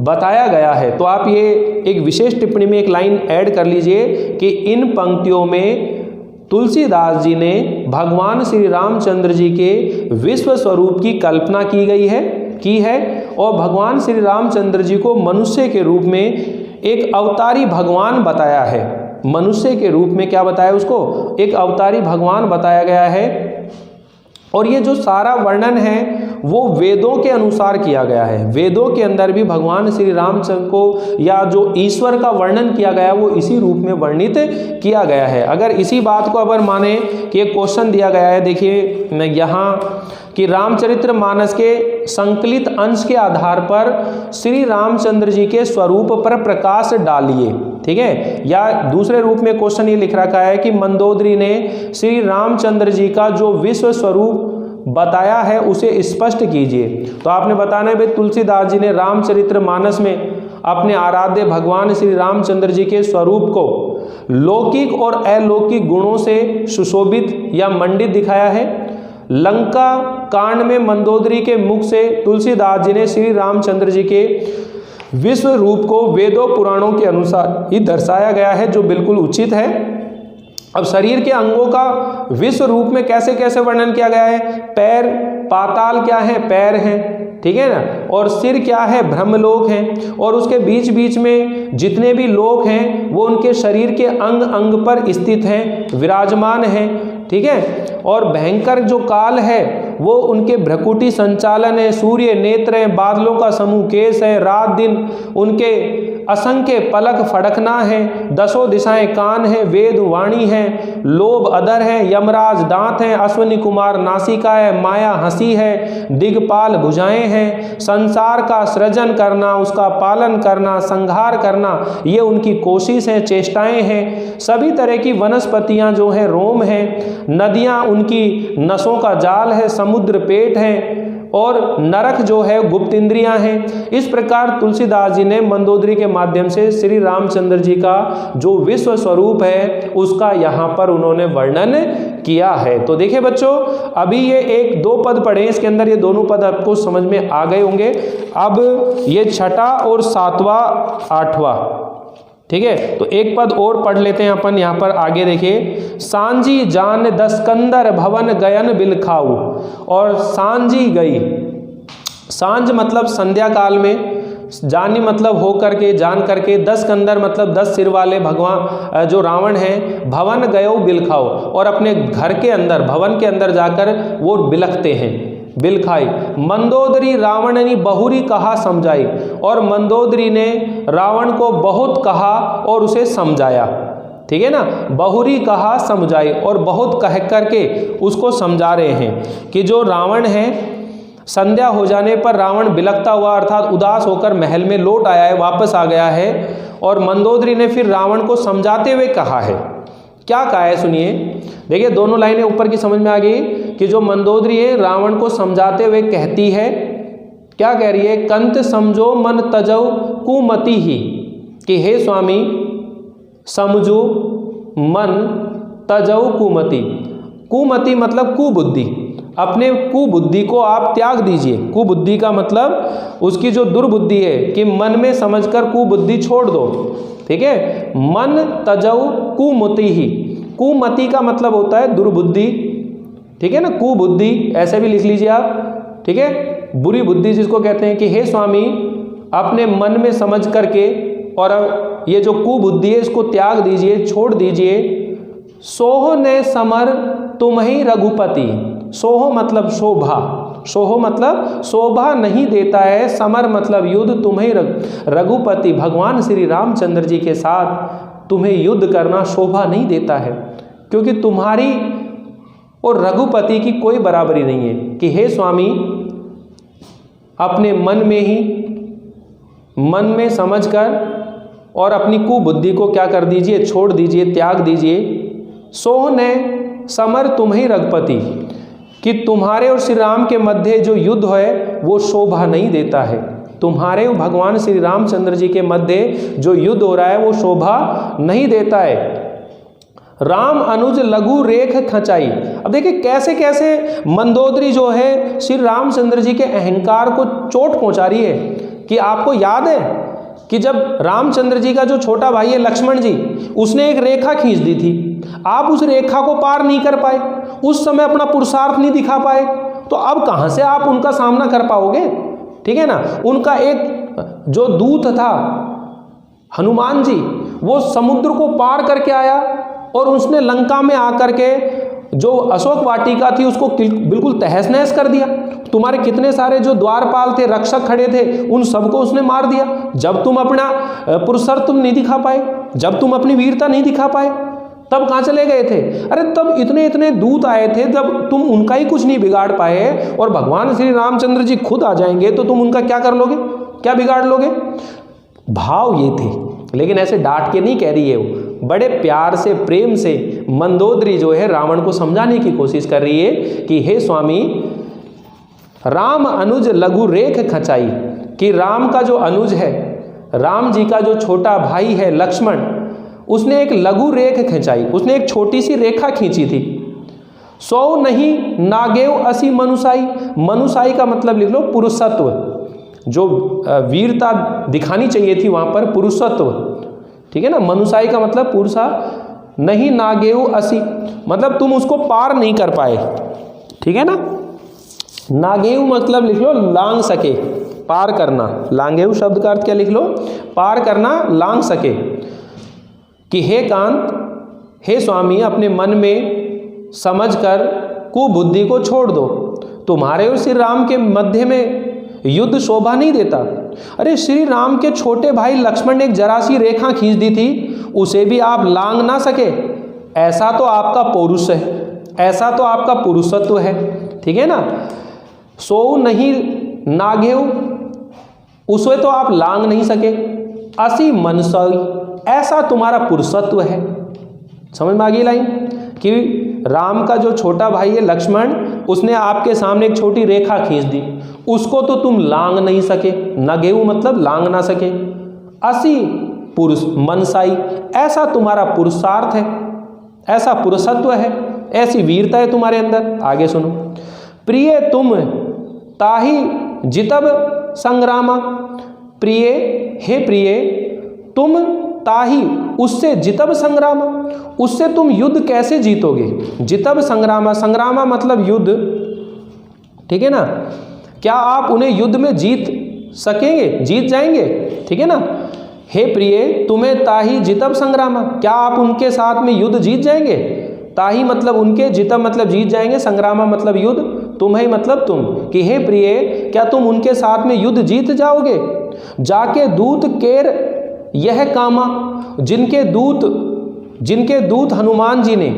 बताया गया है। तो आप ये एक विशेष टिप्पणी में एक लाइन ऐड कर लीजिए कि इन पंक्तियों में तुलसीदास जी ने भगवान श्री रामचंद्र जी के विश्व स्वरूप की कल्पना की है और भगवान श्री रामचंद्र जी को मनुष्य के रूप में एक अवतारी भगवान बताया है। मनुष्य के रूप में क्या बताया, उसको एक अवतारी भगवान बताया गया है। और ये जो सारा वर्णन है वो वेदों के अनुसार किया गया है। वेदों के अंदर भी भगवान श्री रामचंद्र को या जो ईश्वर का वर्णन किया गया वो इसी रूप में वर्णित किया गया है। अगर इसी बात को अगर माने कि एक क्वेश्चन दिया गया है, देखिए यहाँ कि रामचरितमानस के संकलित अंश के आधार पर श्री रामचंद्र जी के स्वरूप पर प्रकाश डालिए, ठीक है। या दूसरे रूप में क्वेश्चन ये लिख रखा है कि मंदोदरी ने श्री रामचंद्र जी का जो विश्व स्वरूप बताया है उसे स्पष्ट कीजिए। तो आपने बताना है भाई, तुलसीदास जी ने रामचरितमानस में अपने आराध्य भगवान श्री रामचंद्र जी के स्वरूप को लौकिक और अलौकिक गुणों से सुशोभित या मंडित दिखाया है। लंका कांड में मंदोदरी के मुख से तुलसीदास जी ने श्री रामचंद्र जी के विश्व रूप को वेदों पुराणों के अनुसार ही दर्शाया गया है, जो बिल्कुल उचित है। अब शरीर के अंगों का विश्व रूप में कैसे कैसे वर्णन किया गया है। पैर पाताल क्या है, पैर हैं, ठीक है ना, और सिर क्या है, ब्रह्मलोक हैं, और उसके बीच बीच में जितने भी लोक हैं वो उनके शरीर के अंग अंग पर स्थित हैं, विराजमान हैं, ठीक है। और भयंकर जो काल है वो उनके भ्रकुटी संचालन है, सूर्य नेत्र है, बादलों का समूह केस है, रात दिन उनके असंख्य पलक फड़कना है, दसों दिशाएं कान है, वेद वाणी है, लोभ अधर है, यमराज दांत है, अश्विनी कुमार नासिका है, माया हंसी है, दिग्पाल भुजाएं हैं, संसार का सृजन करना, उसका पालन करना, संहार करना, ये उनकी कोशिश है, चेष्टाएं हैं। सभी तरह की वनस्पतियां जो है रोम है, नदियां उनकी नसों का जाल है, समुद्र पेट है, और नरक जो है गुप्त इंद्रियां हैं। इस प्रकार तुलसीदास जी ने मंदोदरी के माध्यम से श्री रामचंद्र जी का जो विश्व स्वरूप है उसका यहाँ पर उन्होंने वर्णन किया है। तो देखिए बच्चों, अभी ये एक दो पद पढ़े, इसके अंदर ये दोनों पद आपको समझ में आ गए होंगे। अब ये छठा और सातवां आठवां, ठीक है, तो एक पद और पढ़ लेते हैं अपन यहाँ पर। आगे देखिए, सांझी जान दस्कंदर भवन गयन बिलखाऊ। और सांझी गई, सांझ मतलब संध्या काल में, जानी मतलब हो करके, जान करके, 10 कंदर मतलब 10 सिर वाले भगवान जो रावण है, भवन गयो बिलखाओ, और अपने घर के अंदर, भवन के अंदर जाकर वो बिलखते हैं, बिलखाई। मंदोदरी रावणनी बहुरी कहा समझाई, और मंदोदरी ने रावण को बहुत कहा और उसे समझाया। ठीक है ना, बहुरी कहा समझाई, और बहुत कह करके उसको समझा रहे हैं कि जो रावण है, संध्या हो जाने पर रावण बिलखता हुआ अर्थात उदास होकर महल में लौट आया है, वापस आ गया है। और मंदोदरी ने फिर रावण को समझाते हुए कहा है, क्या कहा है सुनिए। देखिए दोनों लाइनें ऊपर की समझ में आ गई कि जो मंदोदरी है रावण को समझाते हुए कहती है, क्या कह रही है, कंत समझो मन तजौ कुमति ही, कि हे स्वामी समझो मन तजौ कुमति। कुमति मतलब कुबुद्धि, अपने कुबुद्धि को आप त्याग दीजिए। कुबुद्धि का मतलब उसकी जो दुर्बुद्धि है कि मन में समझकर कुबुद्धि छोड़ दो। ठीक है, मन तजौ कुमति ही, कुमति का मतलब होता है दुर्बुद्धि। ठीक है ना, कुबुद्धि ऐसे भी लिख लीजिए आप। ठीक है, बुरी बुद्धि जिसको कहते हैं, कि हे स्वामी अपने मन में समझ करके और ये जो कुबुद्धि है इसको त्याग दीजिए, छोड़ दीजिए। सोह ने समर तुम ही रघुपति, सोह मतलब शोभा, सोह मतलब शोभा नहीं देता है, समर मतलब युद्ध, तुम्हें रघुपति भगवान श्री रामचंद्र जी के साथ तुम्हें युद्ध करना शोभा नहीं देता है, क्योंकि तुम्हारी और रघुपति की कोई बराबरी नहीं है। कि हे स्वामी अपने मन में ही, मन में समझकर और अपनी कुबुद्धि को क्या कर दीजिए, छोड़ दीजिए, त्याग दीजिए। सोह ने समर तुम्हें रघुपति, कि तुम्हारे और श्री राम के मध्य जो युद्ध है वो शोभा नहीं देता है। तुम्हारे और भगवान श्री रामचंद्र जी के मध्य जो युद्ध हो रहा है वो शोभा नहीं देता है। राम अनुज लघु रेख खचाई। अब देखिए कैसे कैसे मंदोदरी जो है श्री रामचंद्र जी के अहंकार को चोट पहुंचा रही है। कि आपको याद है कि जब रामचंद्र जी का जो छोटा भाई है लक्ष्मण जी, उसने एक रेखा खींच दी थी, आप उस रेखा को पार नहीं कर पाए, उस समय अपना पुरुषार्थ नहीं दिखा पाए, तो अब कहां से आप उनका सामना कर पाओगे। ठीक है ना, उनका एक जो दूत था हनुमान जी, वो समुद्र को पार करके आया और उसने लंका में आकर के जो अशोक वाटिका थी उसको बिल्कुल तहस नहस कर दिया। तुम्हारे कितने सारे जो द्वारपाल थे, रक्षक खड़े थे, उन सबको उसने मार दिया। जब तुम अपना पुरुषार्थ तुम नहीं दिखा पाए, जब तुम अपनी वीरता नहीं दिखा पाए, तब कहाँ चले गए थे। अरे तब इतने इतने दूत आए थे, जब तुम उनका ही कुछ नहीं बिगाड़ पाए और भगवान श्री रामचंद्र जी खुद आ जाएंगे तो तुम उनका क्या कर लोगे, क्या बिगाड़ लोगे। भाव ये थे, लेकिन ऐसे डांट के नहीं कह रही है वो, बड़े प्यार से, प्रेम से मंदोदरी जो है रावण को समझाने की कोशिश कर रही है कि हे स्वामी राम अनुज लघु रेख खचाई, कि राम का जो अनुज है, राम जी का जो छोटा भाई है लक्ष्मण, उसने एक लघु रेख खिंचाई, उसने एक छोटी सी रेखा खींची थी। सौ नहीं नागेव असी मनुसाई, मनुसाई का मतलब लिख लो पुरुषत्व, जो वीरता दिखानी चाहिए थी वहां पर पुरुषत्व। ठीक है ना, मनुसाई का मतलब पुरुषा, नहीं नागेव असी मतलब तुम उसको पार नहीं कर पाए। ठीक है ना, नागेव मतलब लिख लो लांग सके, पार करना। लांगेव शब्द का अर्थ क्या लिख लो, पार करना, लांग सके। कि हे कांत, हे स्वामी अपने मन में समझकर कुबुद्धि को छोड़ दो, तुम्हारे और श्री राम के मध्य में युद्ध शोभा नहीं देता। अरे श्री राम के छोटे भाई लक्ष्मण ने एक जरा सी रेखा खींच दी थी, उसे भी आप लांग ना सके। ऐसा तो आपका पौरुष है, ऐसा तो आपका पुरुषत्व है। ठीक है ना, सो नहीं नागेव, उसे तो आप लांग नहीं सके। असी मनसाई, ऐसा तुम्हारा पुरुषत्व है। समझ में आ गई लाइन, कि राम का जो छोटा भाई है लक्ष्मण, उसने आपके सामने एक छोटी रेखा खींच दी, उसको तो तुम लांग नहीं सके। नगेऊ मतलब लांग ना सके। असी पुरुष मनसाई, ऐसा तुम्हारा पुरुषार्थ है, ऐसा पुरुषत्व है, ऐसी वीरता है तुम्हारे अंदर। आगे सुनो, प्रिय तुम ताही जितब संग्रामा, प्रिय हे प्रिय तुम ताहि उससे जितब संग्राम, उससे तुम युद्ध कैसे जीतोगे। जितब संग्रामा, संग्रामा मतलब युद्ध, ठीक है ना। क्या आप उन्हें युद्ध में जीत सकेंगे, जीत जाएंगे, ठीक है ना। हे प्रिय तुम्हें ताहि जितब संग्रामा, क्या आप उनके साथ में युद्ध जीत जाएंगे। ताहि मतलब उनके, जितब मतलब जीत जाएंगे, संग्रामा मतलब युद्ध, तुम्हें मतलब तुम, कि हे प्रिय क्या तुम उनके साथ में युद्ध जीत जाओगे। जाके दूत केर यह कामा, जिनके दूत हनुमान जी ने,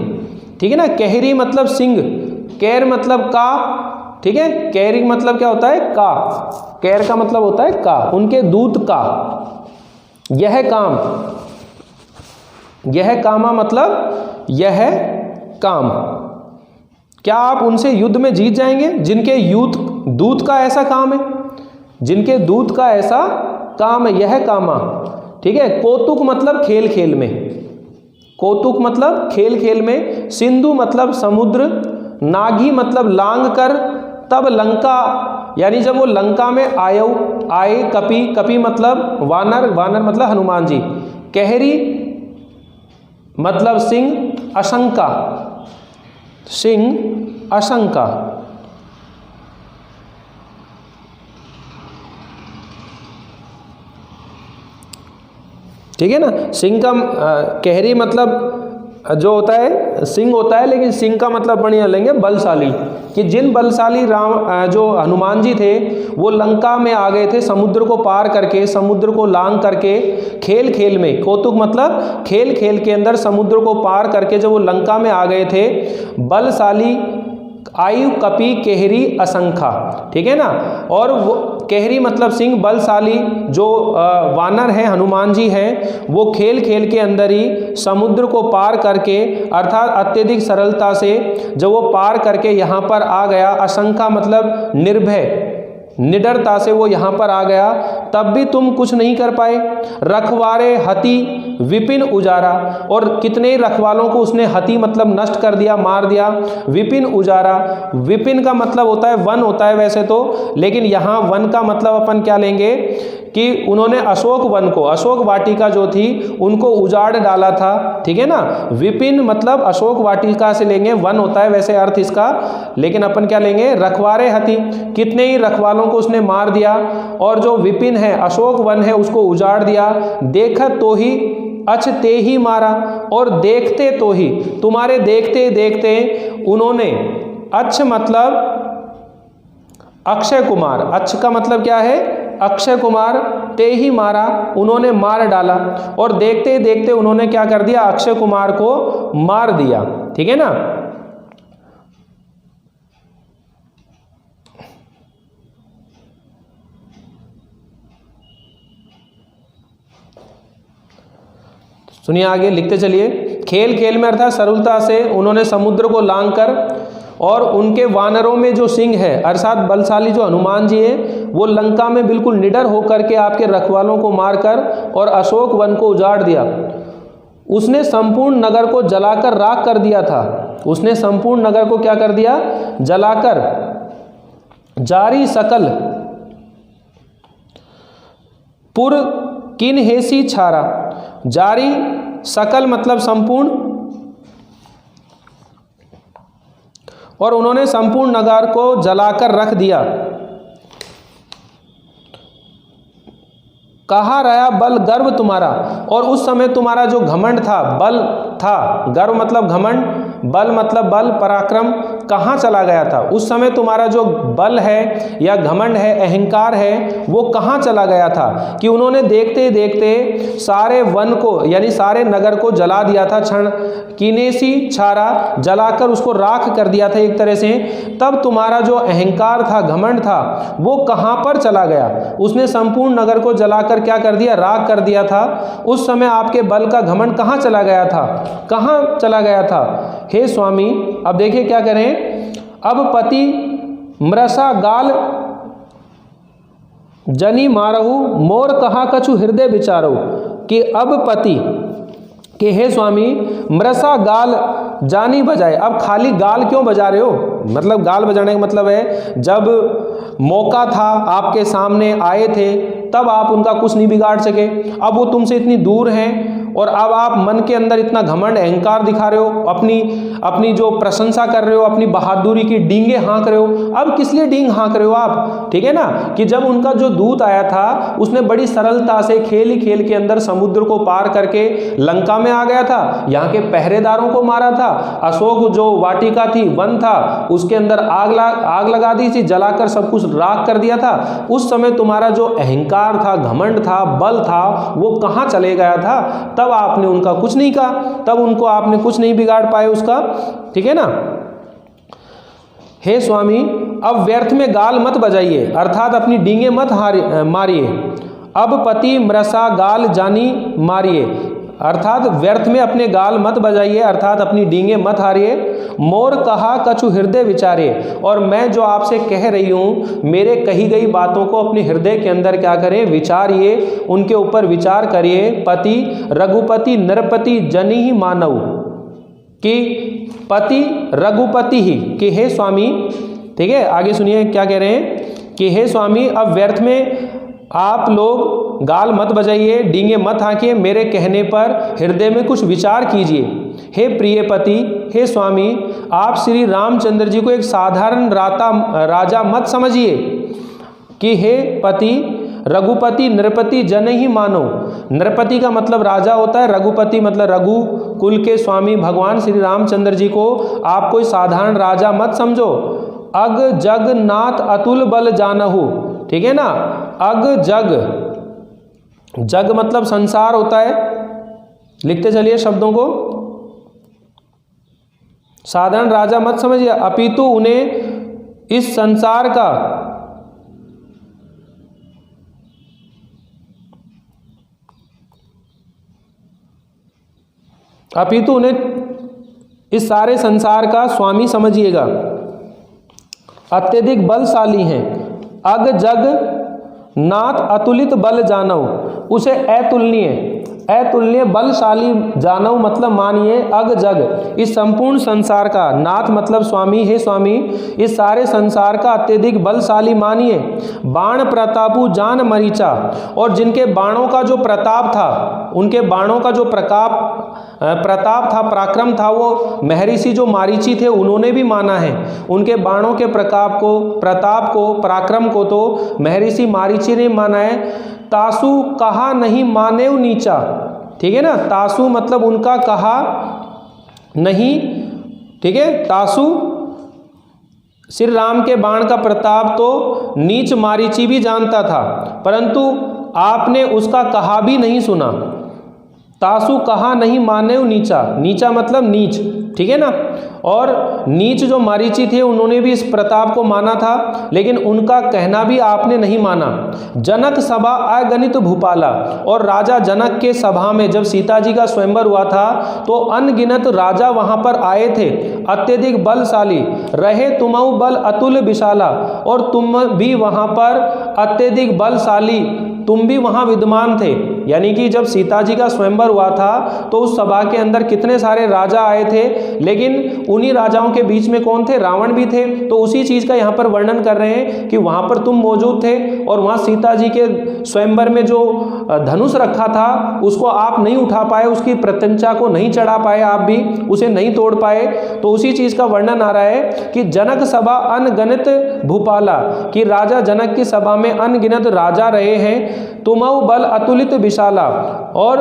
ठीक है ना। कहरी मतलब सिंह, कैर मतलब का, ठीक है। कैरी मतलब क्या होता है, का, कैर का मतलब होता है का, उनके दूत का। यह काम, यह कामा मतलब यह काम, क्या आप उनसे युद्ध में जीत जाएंगे जिनके दूत का ऐसा काम है, जिनके दूत का ऐसा काम है, यह कामा, ठीक है। कौतुक मतलब खेल खेल में, कौतुक मतलब खेल खेल में। सिंधु मतलब समुद्र, नागी मतलब लांग कर, तब लंका यानी जब वो लंका में आए, कपि, कपि मतलब वानर, वानर मतलब हनुमान जी। कहरी मतलब सिंह, अशंका, सिंह अशंका, ठीक है ना। सिंह का कहरी मतलब जो होता है सिंह होता है, लेकिन सिंह का मतलब बढ़िया लेंगे बलशाली, कि जिन बलशाली जो हनुमान जी थे वो लंका में आ गए थे समुद्र को पार करके, समुद्र को लांग करके, खेल खेल में। कौतुक मतलब खेल खेल के अंदर समुद्र को पार करके जब वो लंका में आ गए थे। बलशाली आयु कपि केहरी असंखा, ठीक है ना। और वो केहरी मतलब सिंह, बलशाली जो वानर हैं हनुमान जी हैं, वो खेल खेल के अंदर ही समुद्र को पार करके, अर्थात अत्यधिक सरलता से जब वो पार करके यहाँ पर आ गया, असंखा मतलब निर्भय, निडरता से वो यहाँ पर आ गया, तब भी तुम कुछ नहीं कर पाए। रखवारे हति विपिन उजारा, और कितने रखवालों को उसने हति मतलब नष्ट कर दिया, मार दिया। विपिन उजारा, विपिन का मतलब होता है वन होता है वैसे तो, लेकिन यहाँ वन का मतलब अपन क्या लेंगे कि उन्होंने अशोक वन को, अशोक वाटिका जो थी उनको उजाड़ डाला था, ठीक है ना। विपिन मतलब अशोक वाटिका से लेंगे, वन होता है वैसे अर्थ इसका, लेकिन अपन क्या लेंगे, रखवारे हति, कितने ही रखवालों को उसने मार दिया। और जो विपिन है, अशोक वन है, उसको उजाड़ दिया। देखत तो ही अच ते ही मारा, और देखते तो ही, तुम्हारे देखते देखते उन्होंने, अच्छ मतलब अक्षय कुमार, अच्छ का मतलब क्या है, अक्षय कुमार, ते ही मारा उन्होंने मार डाला, और देखते देखते उन्होंने क्या कर दिया, अक्षय कुमार को मार दिया, ठीक है ना। सुनिए आगे, लिखते चलिए। खेल खेल में अर्थात सरलता से उन्होंने समुद्र को लांग कर, और उनके वानरों में जो सिंह है अर्थात बलशाली जो हनुमान जी हैं, वो लंका में बिल्कुल निडर होकर के आपके रखवालों को मारकर और अशोक वन को उजाड़ दिया। उसने संपूर्ण नगर को जलाकर राख कर दिया था, उसने संपूर्ण नगर को क्या कर दिया, जलाकर। जारी सकल पुर किन हेसी छारा, जारी सकल मतलब संपूर्ण, और उन्होंने संपूर्ण नगर को जलाकर रख दिया। कहाँ रहा बल गर्व तुम्हारा, और उस समय तुम्हारा जो घमंड था, बल था, गर्व मतलब घमंड, बल मतलब बल पराक्रम, कहाँ चला गया था। उस समय तुम्हारा जो बल है या घमंड है, अहंकार है, वो कहाँ चला गया था, कि उन्होंने देखते देखते सारे वन को यानी सारे नगर को जला दिया था। क्षण किनेसी छारा, जलाकर उसको राख कर दिया था एक तरह से। तब तुम्हारा जो अहंकार था, घमंड था, वो कहाँ पर चला गया, उसने संपूर्ण नगर को जलाकर क्या कर दिया, राख कर दिया था। उस समय आपके बल का घमंड कहाँ चला गया था, कहाँ चला गया था। हे स्वामी, अब देखिए क्या करें। अब पति मृषा गाल जनी मारहु, मोर कहा कछु हृदय विचारो, कि अब पति कि हे स्वामी मृषा गाल जानी बजाए। अब खाली गाल क्यों बजा रहे हो, मतलब गाल बजाने का मतलब है जब मौका था, आपके सामने आए थे, तब आप उनका कुछ नहीं बिगाड़ सके। अब वो तुमसे इतनी दूर हैं और अब आप मन के अंदर इतना घमंड अहंकार दिखा रहे हो, अपनी जो प्रशंसा कर रहे हो, अपनी बहादुरी की डींगे हाँक रहे हो। अब किस लिए डींग हाँक रहे हो आप, ठीक है ना, कि जब उनका जो दूत आया था उसने बड़ी सरलता से खेल ही खेल के अंदर समुद्र को पार करके लंका में आ गया था, यहाँ के पहरेदारों को मारा था, अशोक जो वाटिका थी, वन था, उसके अंदर आग लगा दी थी, जलाकर सब कुछ राख कर दिया था। उस समय तुम्हारा जो अहंकार था, घमंड था, बल था, वो कहाँ चले गया था? तब आपने उनका कुछ नहीं कहा, तब उनको आपने कुछ नहीं बिगाड़ पाए उसका, ठीक है ना। हे स्वामी, अब व्यर्थ में गाल मत बजाइए, अर्थात अपनी डींगे मत मारिए। अब पति मृषा गाल जानी मारिए, अर्थात व्यर्थ में अपने गाल मत बजाइए, अर्थात अपनी डींगे मत हारिए। मोर कहा कछु हृदय विचारे, और मैं जो आपसे कह रही हूँ, मेरे कही गई बातों को अपने हृदय के अंदर क्या करें, विचारिए, उनके ऊपर विचार करिए। पति रघुपति नरपति जनि ही मानव, कि पति रघुपति ही, कि हे स्वामी, ठीक है, आगे सुनिए क्या कह रहे हैं, कि हे स्वामी, अब व्यर्थ में आप लोग गाल मत बजाइए, डींगे मत हाँकिए, मेरे कहने पर हृदय में कुछ विचार कीजिए। हे प्रिय पति, हे स्वामी, आप श्री रामचंद्र जी को एक साधारण राजा मत समझिए, कि हे पति रघुपति नृपति जन ही मानो। नृपति का मतलब राजा होता है, रघुपति मतलब रघु कुल के स्वामी भगवान श्री रामचंद्र जी को आप कोई साधारण राजा मत समझो। अग जग नाथ अतुल बल जानहु, ठीक है ना। अग जग, जग मतलब संसार होता है, लिखते चलिए शब्दों को। साधारण राजा मत समझिए, अपितु उन्हें इस संसार का अपितु उन्हें इस सारे संसार का स्वामी समझिएगा। अत्यधिक बलशाली हैं। अग जग नाथ अतुलित बल जानव, उसे अतुलनीय बलशाली जानव मतलब मानिए। अग जग, इस संपूर्ण संसार का, नाथ मतलब स्वामी, हे स्वामी, इस सारे संसार का अत्यधिक बलशाली मानिए। बाण प्रतापु जान मरीचा, और जिनके बाणों का जो प्रताप था, उनके बाणों का जो प्रताप था, पराक्रम था, वो महर्षि जो मारीची थे उन्होंने भी माना है। उनके बाणों के प्रताप को, पराक्रम को तो महर्षि मारीची ने माना है। तासु कहा नहीं मानेव नीचा, ठीक है ना। तासु मतलब उनका कहा नहीं, ठीक है। तासु, श्री राम के बाण का प्रताप तो नीच मारीची भी जानता था, परंतु आपने उसका कहा भी नहीं सुना। तासु कहा नहीं मानेव नीचा, नीचा मतलब नीच, ठीक है ना। और नीच जो मारीची थे उन्होंने भी इस प्रताप को माना था, लेकिन उनका कहना भी आपने नहीं माना। जनक सभा अगणित भूपाला, और राजा जनक के सभा में जब सीता जी का स्वयंवर हुआ था तो अनगिनत राजा वहां पर आए थे, अत्यधिक बलशाली रहे। तुमऊ बल अतुल विशाला, और तुम भी वहां पर अत्यधिक बलशाली, तुम भी वहां विद्यमान थे। यानी कि जब सीता जी का स्वयंवर हुआ था तो उस सभा के अंदर कितने सारे राजा आए थे, लेकिन उन्हीं राजाओं के बीच में कौन थे, रावण भी थे। तो उसी चीज का यहाँ पर वर्णन कर रहे हैं कि वहां पर तुम मौजूद थे और वहां सीता जी के स्वयंवर में जो धनुष रखा था उसको आप नहीं उठा पाए, उसकी प्रत्यंचा को नहीं चढ़ा पाए, आप भी उसे नहीं तोड़ पाए। तो उसी चीज का वर्णन आ रहा है कि जनक सभा अनगिनत भूपाला, कि राजा जनक की सभा में अनगिनत राजा रहे हैं। तुमऊ बल अतुलित विशाला, और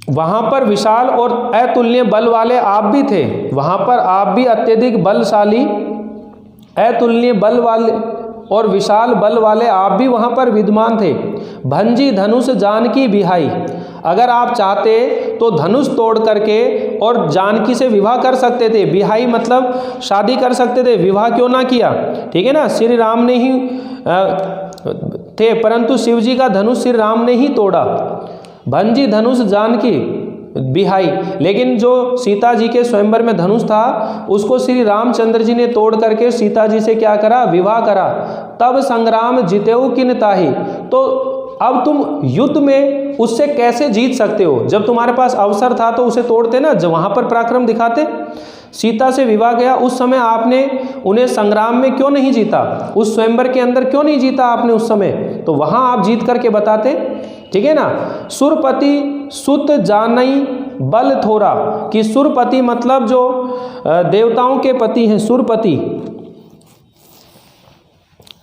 वहां पर विशाल और अतुल्य बल वाले आप भी थे। वहां पर आप भी अत्यधिक बलशाली, अतुल्य बल वाले और विशाल बल वाले आप भी वहां पर विद्यमान थे। भंजी धनुष जानकी बिहाई, अगर आप चाहते तो धनुष तोड़ करके और जानकी से विवाह कर सकते थे। बिहाई मतलब शादी कर सकते थे, विवाह क्यों ना किया, ठीक है ना। श्री राम ने ही थे, परंतु शिव जी का धनुष श्री राम ने ही तोड़ा। भंजी धनुष जानकी बिहाई, लेकिन जो सीता जी के स्वयंवर में धनुष था उसको श्री रामचंद्र जी ने तोड़ करके सीता जी से क्या करा, विवाह करा। तब संग्राम जितेऊ किन ताही, तो अब तुम युद्ध में उससे कैसे जीत सकते हो? जब तुम्हारे पास अवसर था तो उसे तोड़ते ना, जब वहां पर पराक्रम दिखाते। सीता से विवाह गया, उस समय आपने उन्हें संग्राम में क्यों नहीं जीता, उस स्वयंवर के अंदर क्यों नहीं जीता आपने उस समय, तो वहां आप जीत करके बताते, ठीक है ना। सुरपति सुत जानई बल थोरा, कि सुरपति मतलब जो देवताओं के पति हैं, सुरपति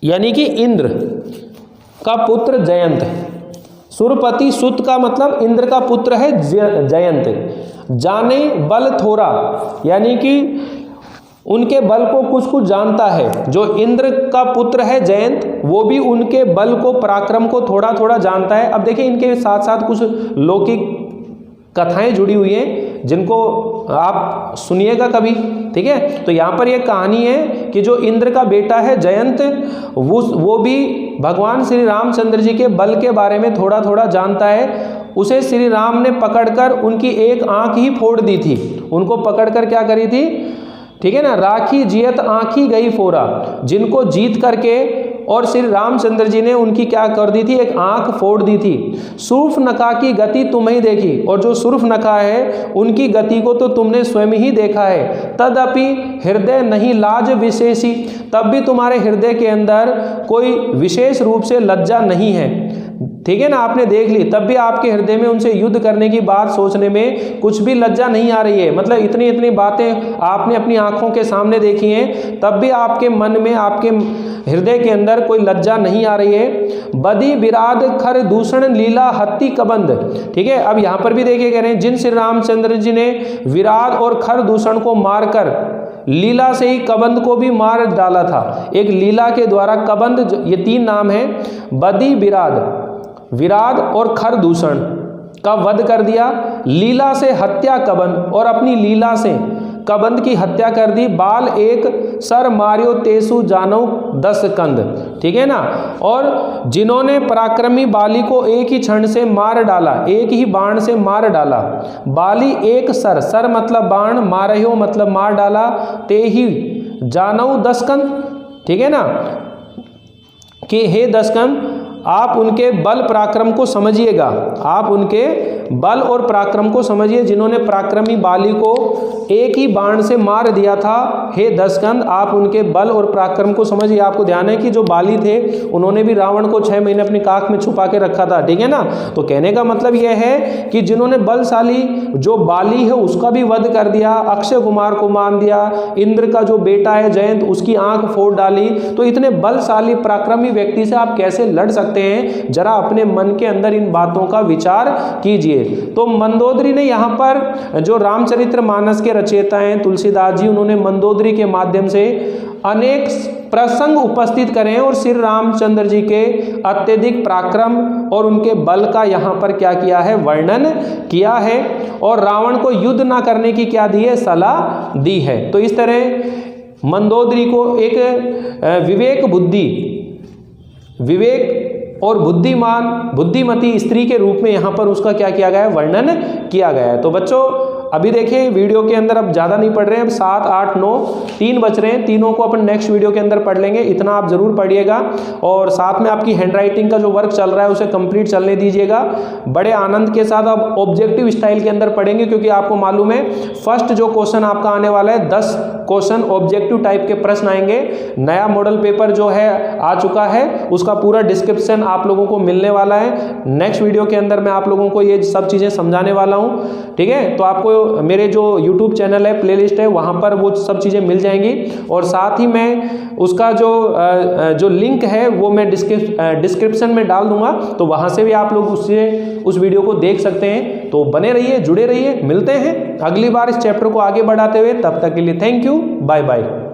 यानी कि इंद्र का पुत्र जयंत। सुरपति सुत का मतलब इंद्र का पुत्र है जयंत। जाने बल थोरा यानी कि उनके बल को कुछ कुछ जानता है। जो इंद्र का पुत्र है जयंत, वो भी उनके बल को, पराक्रम को थोड़ा थोड़ा जानता है। अब देखिए इनके साथ साथ कुछ लौकिक कथाएं जुड़ी हुई हैं जिनको आप सुनिएगा कभी, ठीक है। तो यहाँ पर यह कहानी है कि जो इंद्र का बेटा है जयंत, वो भी भगवान श्री रामचंद्र जी के बल के बारे में थोड़ा थोड़ा जानता है। उसे श्री राम ने पकड़कर उनकी एक आंख ही फोड़ दी थी। उनको पकड़कर क्या करी थी, ठीक है ना, राखी जियत आंखी गई फोरा, जिनको जीत करके और श्री रामचंद्र जी ने उनकी क्या कर दी थी, एक आंख फोड़ दी थी। सूर्पनखा की गति तुम्हें देखी, और जो सूर्पनखा है उनकी गति को तो तुमने स्वयं ही देखा है। तदपि हृदय नहीं लाज विशेषी, तब भी तुम्हारे हृदय के अंदर कोई विशेष रूप से लज्जा नहीं है, ठीक है ना, आपने देख ली, तब भी आपके हृदय में उनसे युद्ध करने की बात सोचने में कुछ भी लज्जा नहीं आ रही है। मतलब इतनी इतनी बातें आपने अपनी आंखों के सामने देखी हैं, तब भी आपके मन में, आपके हृदय के अंदर कोई लज्जा नहीं आ रही है। बदी विराद खर दूषण लीला हत्ती कबंद, ठीक है। अब यहाँ पर भी देखिए कह रहे हैं, जिन श्री रामचंद्र जी ने विराद और खर दूषण को मारकर लीला से ही कबंद को भी मार डाला था। एक लीला के द्वारा कबंद, ये तीन नाम है, बदी विराद और खर दूषण का वध कर दिया। लीला से हत्या कबंद, और अपनी लीला से कबंद की हत्या कर दी। बाल एक सर मारियो तेसु जानो 10 कंद, ठीक है ना। और जिन्होंने पराक्रमी बाली को एक ही क्षण से मार डाला, एक ही बाण से मार डाला। बाली एक सर, सर मतलब बाण, मारयो मतलब मार डाला, ते ही जानो 10 कंद, ठीक है ना, कि हे 10 कंद आप उनके बल पराक्रम को समझिएगा, आप उनके बल और पराक्रम को समझिए, जिन्होंने पराक्रमी बाली को एक ही बाण से मार दिया था। हे 10 कंद आप उनके बल और पराक्रम को समझिए। आपको ध्यान है कि जो बाली थे उन्होंने भी रावण को 6 महीने अपनी काख में छुपा के रखा था, ठीक है ना। तो कहने का मतलब यह है कि जिन्होंने बलशाली जो बाली है उसका भी वध कर दिया, अक्षय कुमार को मान दिया, इंद्र का जो बेटा है जयंत उसकी आंख फोड़ डाली, तो इतने बलशाली पराक्रमी व्यक्ति से आप कैसे लड़ सकते हैं? जरा अपने मन के अंदर इन बातों का विचार कीजिए। तो मंदोदरी ने यहाँ पर जो रामचरितमानस के रचयिता हैं तुलसीदास जी, उन्होंने मंदोदरी के माध्यम से अनेक प्रसंग उपस्थित करे हैं और श्री रामचंद्र जी के अत्यधिक पराक्रम और उनके बल का यहाँ पर क्या किया है, वर्णन किया है, और रावण को युद्ध ना करने की क्या दी है, सलाह दी है। तो इस तरह मंदोदरी को एक विवेक और बुद्धिमती स्त्री के रूप में यहाँ पर उसका क्या किया गया है, वर्णन किया गया है। तो बच्चों अभी देखिए वीडियो के अंदर अब ज़्यादा नहीं पढ़ रहे हैं, अब 7, 8, 9 3 बच रहे हैं, तीनों को अपन नेक्स्ट वीडियो के अंदर पढ़ लेंगे। इतना आप जरूर पढ़िएगा और साथ में आपकी हैंडराइटिंग का जो वर्क चल रहा है उसे कंप्लीट चलने दीजिएगा। बड़े आनंद के साथ आप ऑब्जेक्टिव स्टाइल के अंदर पढ़ेंगे, क्योंकि आपको मालूम है फर्स्ट जो क्वेश्चन आपका आने वाला है 10 क्वेश्चन ऑब्जेक्टिव टाइप के प्रश्न आएंगे। नया मॉडल पेपर जो है आ चुका है, उसका पूरा डिस्क्रिप्शन आप लोगों को मिलने वाला है। नेक्स्ट वीडियो के अंदर मैं आप लोगों को ये सब चीज़ें समझाने वाला हूँ, ठीक है। तो आपको मेरे जो YouTube चैनल है, प्लेलिस्ट है, वहाँ पर वो सब चीज़ें मिल जाएंगी, और साथ ही मैं उसका जो लिंक है वो मैं डिस्क्रिप्शन में डाल दूंगा, तो वहाँ से भी आप लोग उस वीडियो को देख सकते हैं। तो बने रहिए, जुड़े रहिए, मिलते हैं अगली बार इस चैप्टर को आगे बढ़ाते हुए। तब तक के लिए थैंक यू, बाय बाय।